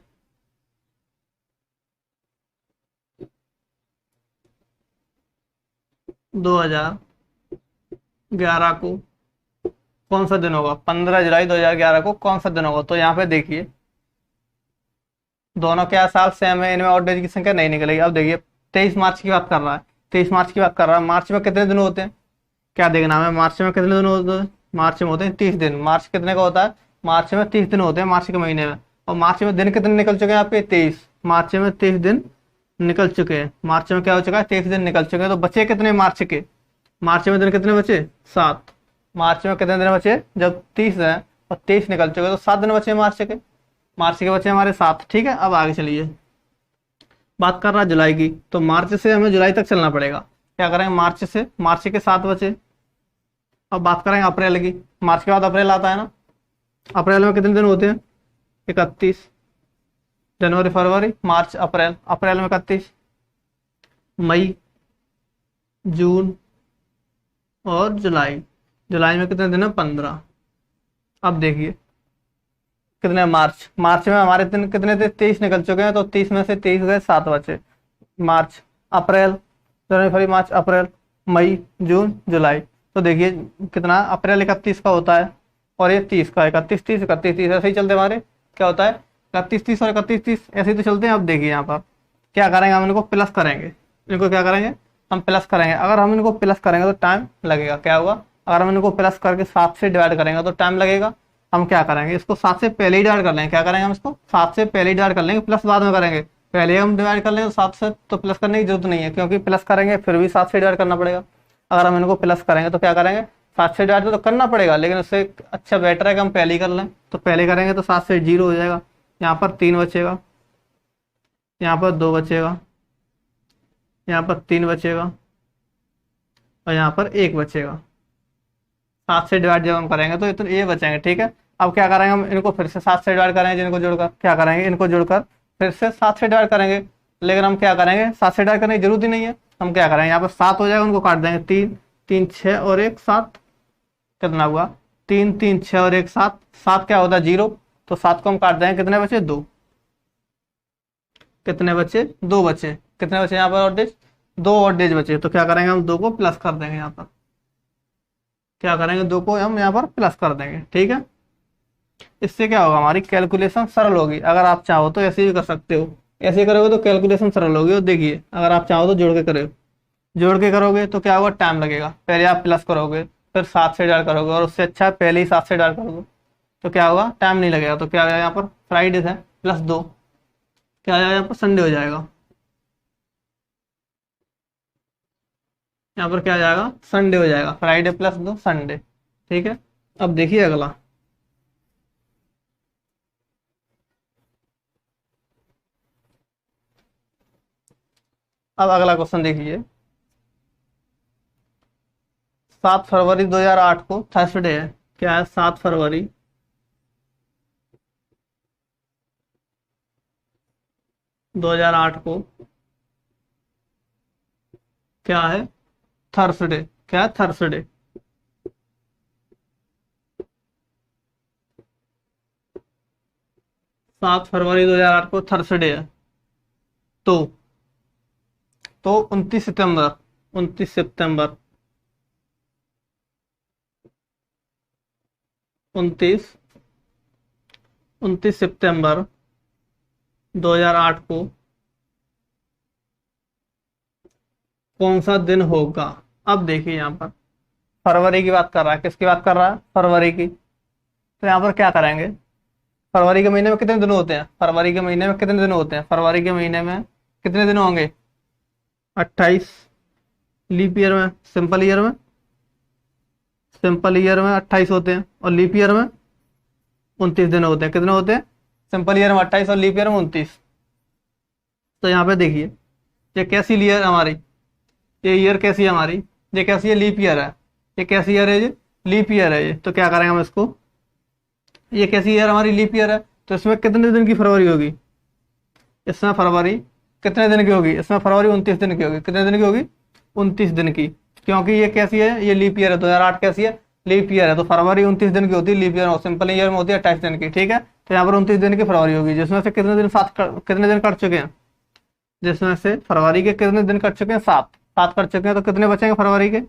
2011 को कौन सा दिन होगा। 15 जुलाई 2011 को कौन सा दिन होगा। तो यहाँ पे देखिए दोनों क्या साल सेम है, इनमें और डेज की संख्या नहीं निकलेगी। अब देखिए 23 मार्च की बात कर रहा है। 23 मार्च की बात कर रहा है। मार्च में कितने दिन होते हैं क्या देखना है। मार्च में कितने दिन होते हैं। मार्च में होते हैं 30 दिन। मार्च कितने का होता है मार्च में 30 दिन होते हैं मार्च के महीने में। और मार्च में दिन कितने निकल चुके हैं आपके 23। मार्च में 23 दिन निकल चुके हैं। मार्च में क्या हो चुका है 23 दिन निकल चुके हैं। तो बचे कितने मार्च के मार्च में दिन कितने बचे? 7। मार्च में कितने दिन बचे? जब 30 है और 23 निकल चुके तो 7 दिन बचे मार्च के। मार्च के बचे हमारे 7। ठीक है, अब आगे चलिए। बात कर रहा है जुलाई की, तो मार्च से हमें जुलाई तक चलना पड़ेगा। क्या करेंगे? मार्च से, मार्च के 7 बचे। अब बात करेंगे अप्रैल की। मार्च के बाद अप्रैल आता है ना। अप्रैल में कितने दिन होते हैं? 31। जनवरी फरवरी मार्च अप्रैल, अप्रैल में 31। मई, जून और जुलाई। जुलाई में कितने दिन है? 15। अब देखिए कितने? मार्च, मार्च में हमारे दिन कितने थे? 23 निकल चुके हैं, तो 30 में से 23 गए, 7 बचे। मार्च, अप्रैल, जनवरी फरवरी मार्च अप्रैल, मई, जून, जुलाई। तो देखिए कितना? अप्रैल 31 का होता है और ये 30 का। 31 30 31 30 ऐसे ही चलते हमारे। क्या होता है? 31 30 और 31 30 ऐसे ही तो चलते हैं। अब देखिए यहाँ पर क्या करेंगे? हम इनको प्लस करेंगे। इनको क्या करेंगे? हम प्लस करेंगे। अगर हम इनको प्लस करेंगे तो टाइम लगेगा। क्या होगा? अगर हम इनको प्लस करके 7 से डिवाइड करेंगे तो टाइम लगेगा। हम क्या करेंगे? इसको 7 से पहले ही डिवाइड कर लेंगे। क्या करेंगे? हम इसको 7 से पहले ही डिवाइड कर लेंगे, प्लस बाद में करेंगे। पहले हम डिवाइड कर लेंगे तो 7 से, तो प्लस करने की जरूरत नहीं है, क्योंकि प्लस करेंगे फिर भी 7 से डिवाइड करना पड़ेगा। अगर हम इनको प्लस करेंगे तो क्या करेंगे? 7 से डिवाइड तो करना पड़ेगा, लेकिन उससे अच्छा बेटर है कि हम पहले ही कर लें। तो पहले करेंगे तो 7 से 0 हो जाएगा। यहाँ पर 3 बचेगा, यहाँ पर 2 बचेगा, यहाँ पर 3 बचेगा और यहाँ पर 1 बचेगा। 7 से डिवाइड जब हम करेंगे तो इतने ये बचेंगे। ठीक है, अब क्या करेंगे? हम इनको फिर से 7 से डिवाइड करेंगे। जिनको जोड़कर क्या करेंगे? इनको जोड़कर फिर से 7 से डिवाइड करेंगे। लेकिन हम क्या करेंगे? 7 से डिवाइड करने की जरूरत ही नहीं है। हम क्या करेंगे? यहाँ पर 7 हो जाएगा, उनको काट देंगे। 3 3 6 और 1 7। कितना हुआ? 3 3 6 और 1 7। 7 क्या होता है? 0। तो 7 को हम काट देंगे। कितने बचे? 2। कितने बचे? 2 बचे। कितने बचे यहाँ पर? और डेज 2 और डेज बचे। तो क्या करेंगे? हम 2 को प्लस कर देंगे यहाँ पर। क्या करेंगे? 2 को हम यहाँ पर प्लस कर देंगे। ठीक है, इससे क्या होगा? हमारी कैलकुलेशन सरल होगी। अगर आप चाहो तो ऐसे भी कर सकते हो। ऐसे करोगे तो कैलकुलेशन सरल होगी। और देखिए अगर आप चाहो तो जोड़ के करो। जोड़ के करोगे तो क्या होगा? टाइम लगेगा। पहले आप प्लस करोगे, फिर 7 से डिवाइड करोगे, और उससे अच्छा पहले ही 7 से डिवाइड करोगे तो क्या होगा? टाइम नहीं लगेगा। तो क्या आएगा यहाँ पर? फ्राइडे है +2। क्या आएगा यहाँ पर? संडे हो जाएगा। यहाँ पर क्या आ जाएगा? संडे हो जाएगा। Friday +2 Sunday. ठीक है, अब देखिए अगला। अब अगला क्वेश्चन देखिए। 7 फरवरी 2008 को थर्सडे है। क्या है? 7 फरवरी 2008 को क्या है? थर्सडे। क्या है? थर्सडे। 7 फरवरी 2008 को थर्सडे है। तो 29 सितंबर, 29 सितंबर, 29 29 सितंबर 2008 को कौन सा दिन होगा? अब देखिए यहाँ पर फरवरी की बात कर रहा है। किसकी बात कर रहा है? फरवरी की। तो यहाँ पर क्या करेंगे? फरवरी के महीने में कितने दिन होते हैं? फरवरी के महीने में कितने दिन होते हैं? फरवरी के महीने में कितने दिन होंगे? 28। लीप ईयर में, सिंपल ईयर में 28 होते हैं, और लीप ईयर में 29 दिन होते हैं। कितने होते हैं? सिंपल ईयर में 28 और लीप ईयर में 29। तो यहाँ पे देखिए ये कैसी ईयर हमारी, ये ईयर कैसी है हमारी? ये कैसी है? लीप ईयर है। ये कैसी ईयर है? ये लीप ईयर है। ये तो क्या करेंगे हम इसको? ये कैसी ईयर हमारी? लीप ईयर है। तो इसमें कितने दिन की फरवरी होगी? इसमें फरवरी कितने दिन की होगी? इसमें फरवरी 29 दिन की होगी। कितने दिन की होगी? 29 दिन की। क्योंकि ये कैसी है? ये लीप ईयर है। 2008 कैसी है? लीप ईयर है। तो फरवरी 29 दिन की होती है लीप ईयर में। सिंपल ईयर में होती है 28 दिन की। ठीक है, तो यहाँ पर 29 दिन की फरवरी होगी, जिसमें से कितने दिन कितने दिन कट चुके हैं? जिसमें से फरवरी के कितने दिन कट चुके हैं? 7। 7 कट चुके हैं, तो कितने बचेंगे फरवरी के?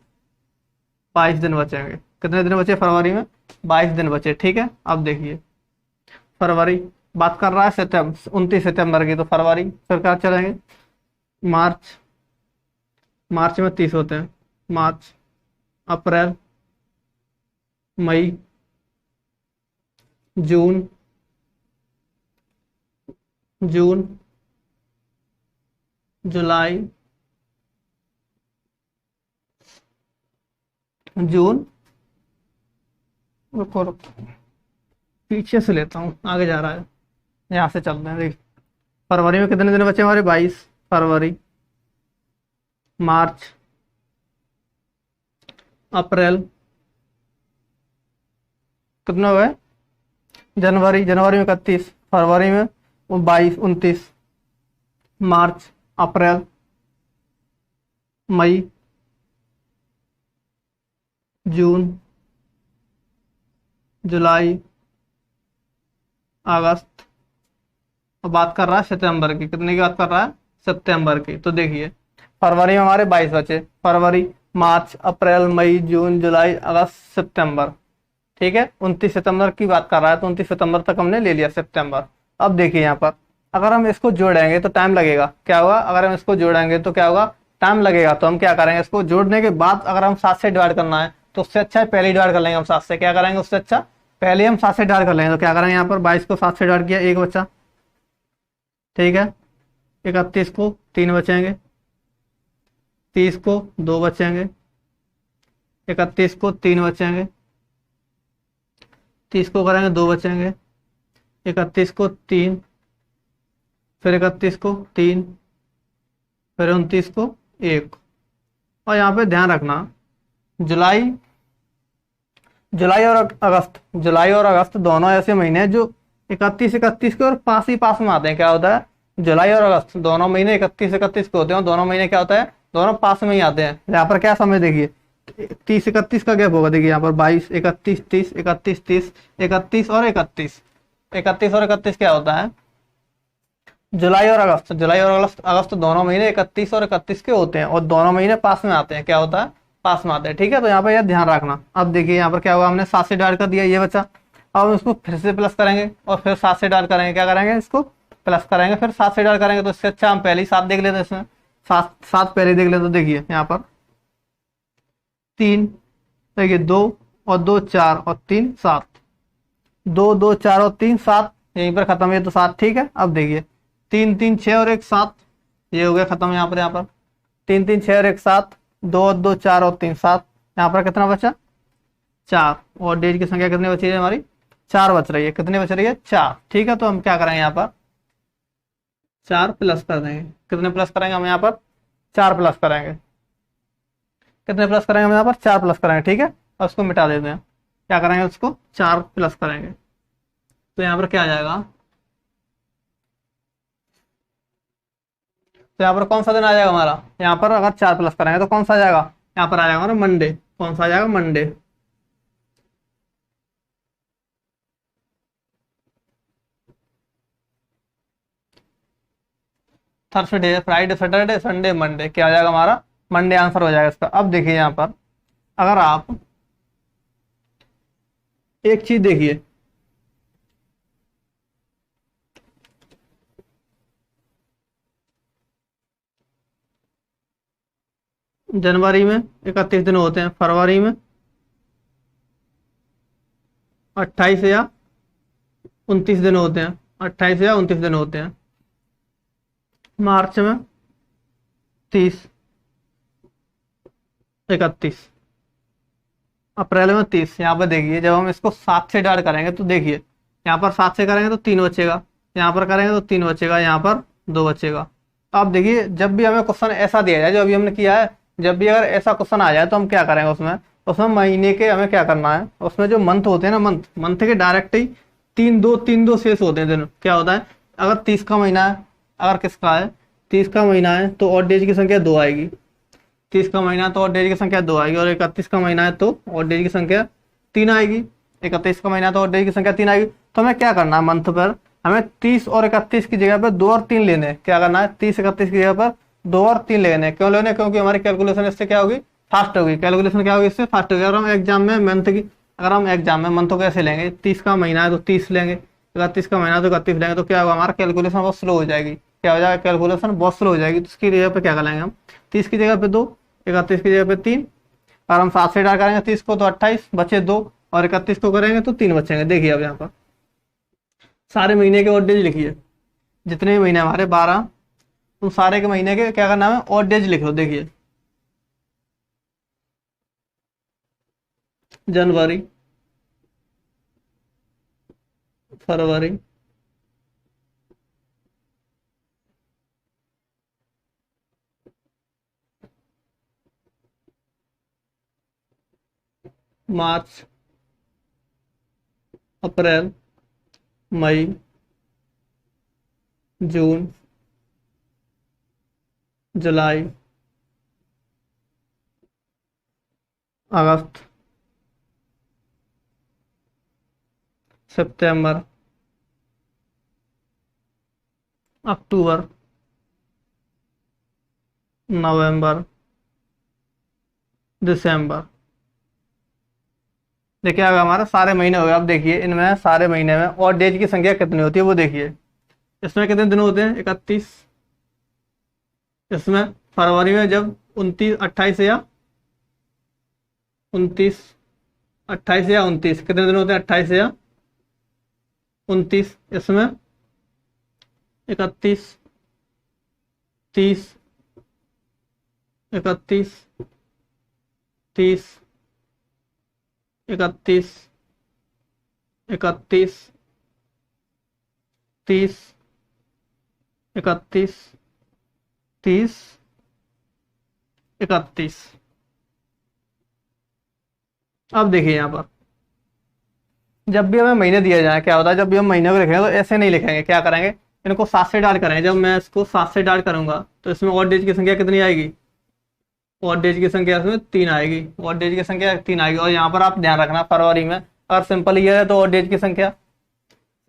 22 दिन बचेंगे। कितने दिन बचे फरवरी में? 22 दिन बचे। ठीक है, अब देखिए फरवरी बात कर रहा है सितंबर, 29 सितंबर की। तो फरवरी फिर क्या चलेंगे? मार्च, मार्च में 30 होते हैं। मार्च, अप्रैल, मई, जून, जून, जुलाई, जून, रुको रुको, पीछे से लेता हूँ, आगे जा रहा है, यहाँ से चलते हैं। देख, फरवरी में कितने दिन बचे हमारे? 22। फरवरी, मार्च, अप्रैल, कितने हुए? जनवरी, जनवरी में 31, फरवरी में 22, 29, मार्च, अप्रैल, मई, जून, जुलाई, अगस्त। और बात कर रहा है सितंबर की, कितने की बात कर रहा है? सितंबर की। तो देखिए, फरवरी में हमारे 22 बचे, फरवरी, मार्च, अप्रैल, मई, जून, जुलाई, अगस्त, सितंबर। ठीक है, 29 सितंबर की बात कर रहा है, तो 29 सितंबर तक हमने ले लिया सितंबर। अब देखिए यहाँ पर, अगर हम इसको जोड़ेंगे तो टाइम लगेगा। क्या होगा? अगर हम इसको जोड़ेंगे तो क्या होगा? टाइम लगेगा। तो हम क्या करेंगे, इसको जोड़ने के बाद अगर हम 7 से डिवाइड करना है तो उससे अच्छा है पहले डिवाइड कर लेंगे हम 7 से। क्या करेंगे? उससे अच्छा पहले हम 7 से डिवाइड कर लेंगे। तो क्या करेंगे, यहाँ पर 22 को 7 से डिवाइड किया, 1 बचा। ठीक है, 31 को 3 बचेंगे, 30 को 2 बचेंगे, 31 को 3 बचेंगे, 30 को करेंगे 2 बचेंगे, 31 को 3, फिर 31 को 3, फिर 29 को 1। और यहाँ पे ध्यान रखना, जुलाई, जुलाई और अगस्त, जुलाई और अगस्त दोनों ऐसे महीने हैं जो 31 31 के और पास ही पास में आते हैं। क्या होता है? जुलाई और अगस्त दोनों महीने 31 31 के होते हैं, दोनों महीने क्या होता है? दोनों पास में ही आते हैं। यहाँ पर क्या समय देखिए, 30 31 का गैप होगा। देखिए यहाँ पर 22, 31, 30, 31, 30, 31 और 31, 31 और 31 क्या होता है? जुलाई और अगस्त, जुलाई और अगस्त, अगस्त दोनों महीने 31 और 31 के होते हैं और दोनों महीने पास में आते हैं। क्या होता है? पास में आते हैं। ठीक है, तो यहाँ पर यह ध्यान रखना। अब देखिए यहाँ पर क्या हुआ, हमने 7 से डिवाइड कर दिया, ये बचा। अब हम इसको फिर से प्लस करेंगे और फिर 7 से डिवाइड करेंगे। क्या करेंगे? इसको प्लस करेंगे, फिर 7 से डिवाइड करेंगे। तो इससे अच्छा हम पहले ही 7 देख लेते हैं इसमें, 7 पहले देख लेते। तो देखिए यहाँ पर 3, देखिए 2 और 2 4 और 3 7, 2 2 4 और 3 7, यहीं पर खत्म है। तो 7। ठीक है, अब देखिए 3 3 6 और 1 7, ये हो गया खत्म। यहाँ पर 3 3 6 और 1 7, 2 और 2 4 और 3 7, यहाँ पर कितना बचा? 4। और डेज की संख्या कितनी बची है हमारी? 4 बच रही है। कितनी बच रही है? 4। ठीक है, तो हम क्या करेंगे, यहाँ पर 4 प्लस कर देंगे। कितने प्लस करेंगे हम यहाँ पर? 4 प्लस करेंगे। कितने प्लस करेंगे हम यहाँ पर? 4 प्लस करेंगे। ठीक है, और उसको मिटा देते हैं। क्या करेंगे? उसको 4 प्लस करेंगे। तो यहाँ पर क्या आ जाएगा? तो यहाँ पर कौन सा दिन आ जाएगा हमारा? यहाँ पर अगर 4 प्लस करेंगे तो कौन सा आ जाएगा? यहाँ पर आ जाएगा हमारा मंडे। कौन सा आ जाएगा? Monday. Thursday, Friday, Saturday, Sunday, Monday. क्या आ जाएगा हमारा? मंडे आंसर हो जाएगा इसका। अब देखिए यहाँ पर, अगर आप एक चीज देखिए, जनवरी में 31 दिन होते हैं, फरवरी में 28 या 29 दिन होते हैं, 28 या 29 दिन होते हैं, मार्च में 30, 31, अप्रैल में 30। यहाँ पर देखिए, जब हम इसको 7 से डिवाइड करेंगे तो देखिए, यहाँ पर 7 से करेंगे तो 3 बचेगा, यहाँ पर करेंगे तो 3 बचेगा, यहाँ पर 2 बचेगा। अब देखिए, जब भी हमें क्वेश्चन ऐसा दिया जाए जो अभी हमने किया है, जब भी अगर ऐसा क्वेश्चन आ जाए तो हम क्या करेंगे, उसमें उसमें महीने के हमें क्या करना है, उसमें जो मंथ होते हैं ना, मंथ मंथ के डायरेक्ट ही 3 2 शेष होते हैं दिन। क्या होता है? अगर 30 का महीना है, अगर किसका है 30 का महीना है, तो और डेज की संख्या 2 आएगी। 30 का महीना है तो और डेज की संख्या 2 आएगी। और 31 का महीना है तो और डेज की संख्या 3 आएगी। 31 का महीना है तो और डेज की संख्या 3 आएगी। तो हमें क्या करना है, मंथ पर हमें 30 और 31 की जगह पर 2 और 3 लेने हैं। क्या करना है? 30 31 की जगह पर 2 और 3 लेने हैं। क्यों लेने? क्योंकि हमारी कैलकुलेशन इससे क्या होगी? फास्ट होगी। कैलकुलेशन क्या होगी? इससे फास्ट होगी। अगर हम एग्जाम में मंथ की, अगर हम एग्जाम में मंथों कैसे लेंगे, 30 का महीना है तो 30 लेंगे, 31 का महीना है तो 31 लेंगे, तो क्या होगा, हमारा कैलकुलेशन बहुत स्लो हो जाएगी। क्या हो जाएगा? कैलकुलेशन बहुत स्लो हो जाएगी। तो इसकी जगह पे क्या करेंगे हम, 30 की जगह पे 2, 31 की जगह पे 3, और हम 7 से डाल करेंगे 30 को तो 28 बचे 2, और 31 को करेंगे तो 3 बचेंगे। देखिए अब यहाँ पर सारे महीने के ऑड डेज लिखिए, जितने भी महीने हमारे 12, उन सारे के महीने के क्या करना है, ऑड डेज लिख लो। देखिए जनवरी, फरवरी, मार्च, अप्रैल, मई, जून, जुलाई, अगस्त, सितंबर, अक्टूबर, नवंबर, दिसंबर। देखिए अगर हमारा सारे महीने हो गए, अब देखिए इनमें सारे महीने में और डेज की संख्या कितनी होती है वो देखिए। इसमें कितने दिन होते हैं? 31। इसमें फरवरी में जब 29, 28 या 29, 28 या 29 कितने दिन होते हैं? 28 या 29। इसमें 31, 30, 31, 30, 31, 31, 30, 31, 30, 31। अब देखिए यहाँ पर जब भी हमें महीने दिया जाए क्या होता है, जब भी हम महीने को लिखेंगे तो ऐसे नहीं लिखेंगे, क्या करेंगे, इनको 7 से डाल करेंगे। जब मैं इसको 7 से डाल करूंगा तो इसमें और डेज की संख्या कितनी आएगी? और डेज की संख्या इसमें 3 आएगी, और डेज की संख्या 3 आएगी। और यहाँ पर आप ध्यान रखना फरवरी में अगर सिंपल ईयर है तो और डेज की संख्या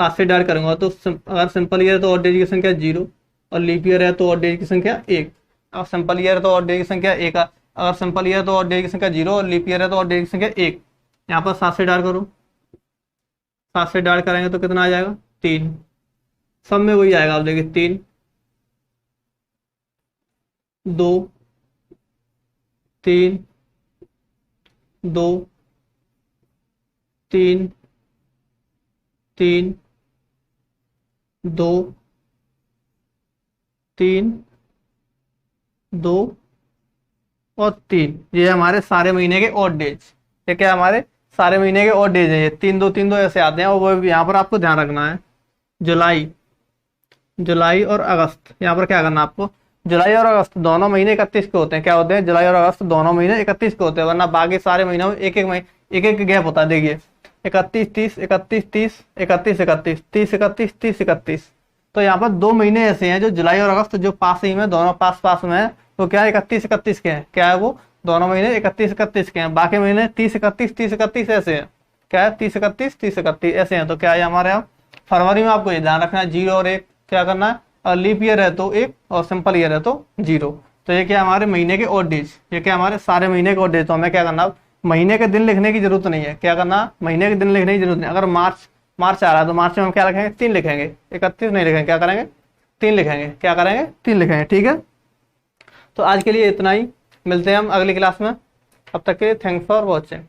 7 से डाल करूंगा तो अगर सिंपल ईयर है तो और डेज की संख्या 0, और लीप ईयर है तो और डेज की संख्या 1। अगर सिंपल ईयर है तो और डेज की संख्या 1, अगर सिंपल ईयर है तो और डेज की संख्या 0, और लीप ईयर है तो और डेज की संख्या 1। यहाँ पर 7 से डाल करो, 7 से डाल करेंगे तो कितना आ जाएगा? 3। सब में वही आएगा, आप देखिए 3, 2, 3, 2, 3, 3, 2, 3, 2 और 3। ये हमारे सारे महीने के ऑड डेज। ये क्या हमारे सारे महीने के ऑड डेज है। ये 3 2 3 2 ऐसे आते हैं। और वो यहाँ पर आपको ध्यान रखना है जुलाई, जुलाई और अगस्त। यहाँ पर क्या करना है आपको, जुलाई और अगस्त दोनों महीने 31 के होते हैं। क्या होते हैं? जुलाई और अगस्त दोनों महीने 31 के होते हैं, वरना बाकी सारे महीनों में एक एक गैप होता है। देखिए 31 30, 31 30, 31 31, 30 31, 30 31। तो यहाँ पर 2 महीने ऐसे हैं जो जुलाई और अगस्त जो पास ही में, दोनों पास पास में है, तो क्या 31 31 के हैं। क्या है वो? दोनों महीने 31 31 के हैं। बाकी महीने 30 31, 30 31 ऐसे हैं। क्या है? 30 31, 30 31 ऐसे हैं। तो क्या है हमारे यहाँ फरवरी में आपको ये ध्यान रखना है 0 और 1 क्या करना है, और लीप ईयर है तो 1 और सिंपल ईयर है तो 0। तो ये क्या हमारे महीने के ऑड डेज, ये क्या हमारे सारे महीने के ऑड डेज। तो हमें क्या करना, महीने के दिन लिखने की जरूरत नहीं है। क्या करना, महीने के दिन लिखने की जरूरत नहीं। अगर मार्च आ रहा है तो मार्च में हम क्या लिखेंगे? 3 लिखेंगे, 31 नहीं लिखेंगे। क्या करेंगे? 3 लिखेंगे। क्या करेंगे? 3 लिखेंगे। ठीक है, तो आज के लिए इतना ही। मिलते हैं हम अगली क्लास में। अब तक के लिए थैंक्स फॉर वॉचिंग।